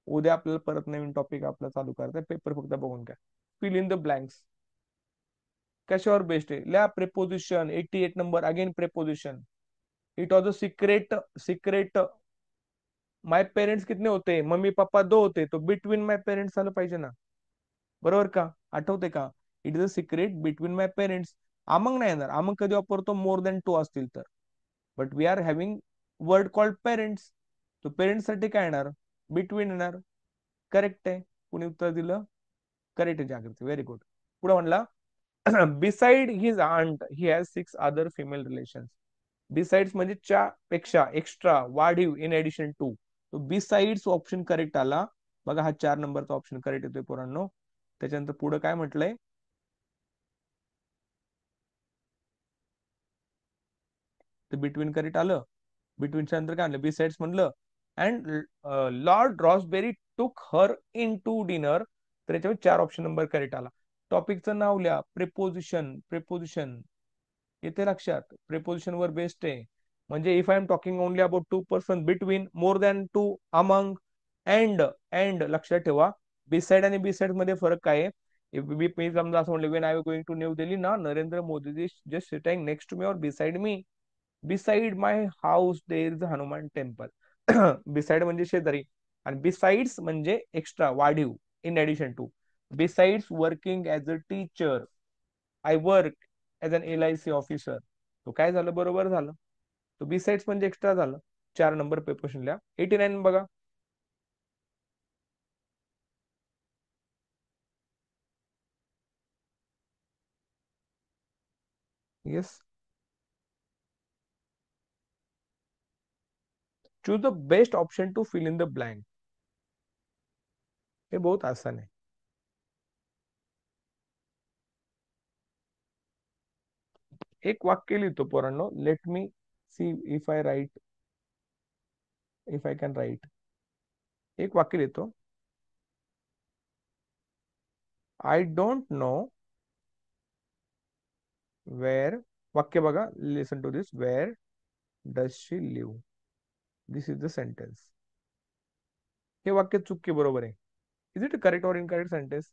उद्या आपल्याला परत नवीन टॉपिक आपला चालू करायचा. पेपर फक्त बघून घ्या. Fill in the blanks. कशावर बेस्ड आहे? लिहा preposition. 88 number again preposition. It was a secret. Secret. My parents कितने होते? मम्मी पप्पा दो होते, तो बिटवीन माय पेरेंट्स आलं पाहिजे ना, बरोबर का? आठवते का? It is a secret between my parents. Among नाही येणार. आमंग कधी वापरतो? मोर दॅन टू असतील तर. But we are having word called parents. तो पेरेंट्स साठी काय येणार? बिटवीन येणार. करेक्ट आहे. कुणी उत्तर दिलं? करेक्ट आहे जागृती, व्हेरी गुड. पुढे म्हणला beside his aunt he has 6 other female relations. Besides म्हणजे च्या पेक्षा, एक्स्ट्रा, वाढीव, इन एडिशन टू. तो बिसाइड्स ऑप्शन करेक्ट आला. बघा हा 4 नंबरचा ऑप्शन करेक्ट येतोय पोरांनो. त्याच्यानंतर पुढे काय म्हटलंय? ते बिटवीन करीत आलं. बिटवीनच्या नंतर काय आलं, बिसाइड्स म्हणलं. अँड लॉर्ड रॉसबेरी टूक हर इन टू डिनर. तर याच्यावर 4 ऑप्शन नंबर करेक्ट आला. टॉपिकचं नाव लिहा, प्रिपोजिशन. प्रिपोजिशन येते लक्षात, प्रिपोजिशन वर बेस्ड आहे. म्हणजे if I am talking only about two person, between, more than two, among, and. And लक्षात ठेवा, बिसाइड आणि बिसाइड मध्ये फरक काय आहे. मी समजा असं म्हणलं, when I going to New Delhi ना, Narendra Modi just sitting next to me और beside me. Beside my house there is a Hanuman temple. Beside म्हणजे शेजारी, आणि बिसाइड्स म्हणजे एक्स्ट्रा, वाढीव, in addition to. Besides working as a teacher, I work as an LIC officer. तो काय झालं, बरोबर झालं. तो बिसाइड्स म्हणजे एक्स्ट्रा झालं. 4 नंबर पेपर लिहा. 89 बघा. Yes. Choose the best option to fill in the blank. हे बहुत आसान आहे. एक वाक्य लिहितो पोरांनो. Let me see if I write, if I can write. एक वाक्य लिहितो. I don't know where. वाक्य बघा, listen to this. Where does she live. This is the sentence. हे वाक्य चुकी बरोबर आहे. इज इट करेक्ट और incorrect sentence?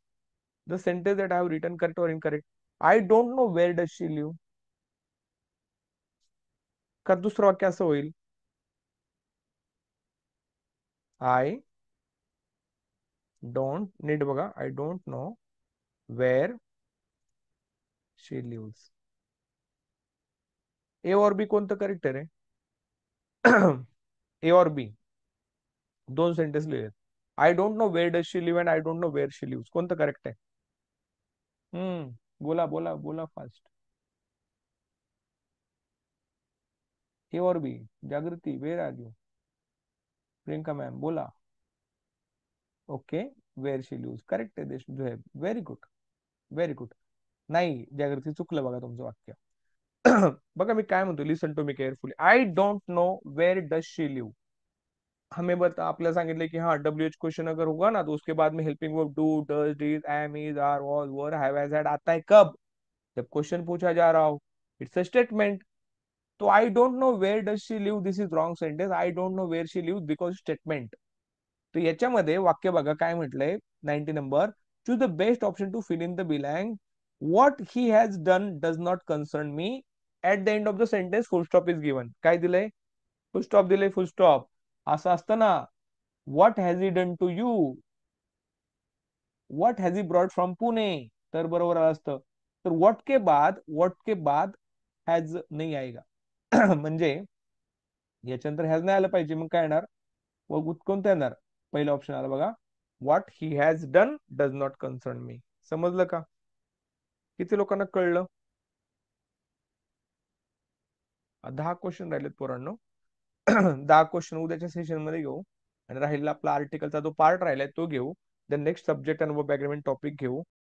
The sentence that I have written, correct or incorrect? I don't know where does she live. का दुसरं वाक्य असं होईल, आय डोंट, नीट बघा, I don't know where she lives. A और बी कोणतं करेक्ट आहे रे? ए और बी दोन सेंटेन्स लिहिले. I don't know where does she live and I don't know where she lives. कोणतं करेक्ट आहे? बोला बोला बोला फास्ट. ए और B. Jagruti, where are you? Priyanka ma'am बोला. Okay, where she lives correct आहे. देश जो आहे, व्हेरी गुड, व्हेरी गुड. नाही जागृती, चुकलं बघा तुमचं वाक्य. बघा मी काय म्हणतो, listen to me carefully. I don't know where does she live. हमें बता, आपल्याला सांगितलं की हाँ WH क्वेश्चन अगर होगा ना, तो उसके बाद में helping verb do, does, did, am, is, are, was, were, have, has, had आता है कब? जब क्वेश्चन पूछा जा रहा हो. It's a statement. तो I don't know where does she live, this is wrong sentence. I don't know where she live because statement. तो याच्यामध्ये वाक्य बघा काय म्हटलंय. 90 number. Choose the best option to fill in the blank. What he has done does not concern me. At the end of the sentence full stop is given. काय दिलंय? Full stop दिलंय. Full stop. असं असतं ना, what has he done to you, what has he brought from Pune, तर बरोबर असतं. तर व्हॉट के बाद हॅज नाही आएगा. म्हणजे याच्यानंतर हॅज नाही आलं पाहिजे. मग काय येणार? व कोणतं येणार? पहिलं ऑप्शन आलं बघा, what he has done does not concern me. समजलं का? किती लोकांना कळलं? 10 क्वेश्चन राहिलेत पोरांनो. 10 क्वेश्चन उद्याच्या सेशन मध्ये घेऊ, आणि राहिलेला आपला आर्टिकलचा जो पार्ट राहिलाय तो घेऊ. The next subject and verb agreement topic घेऊ.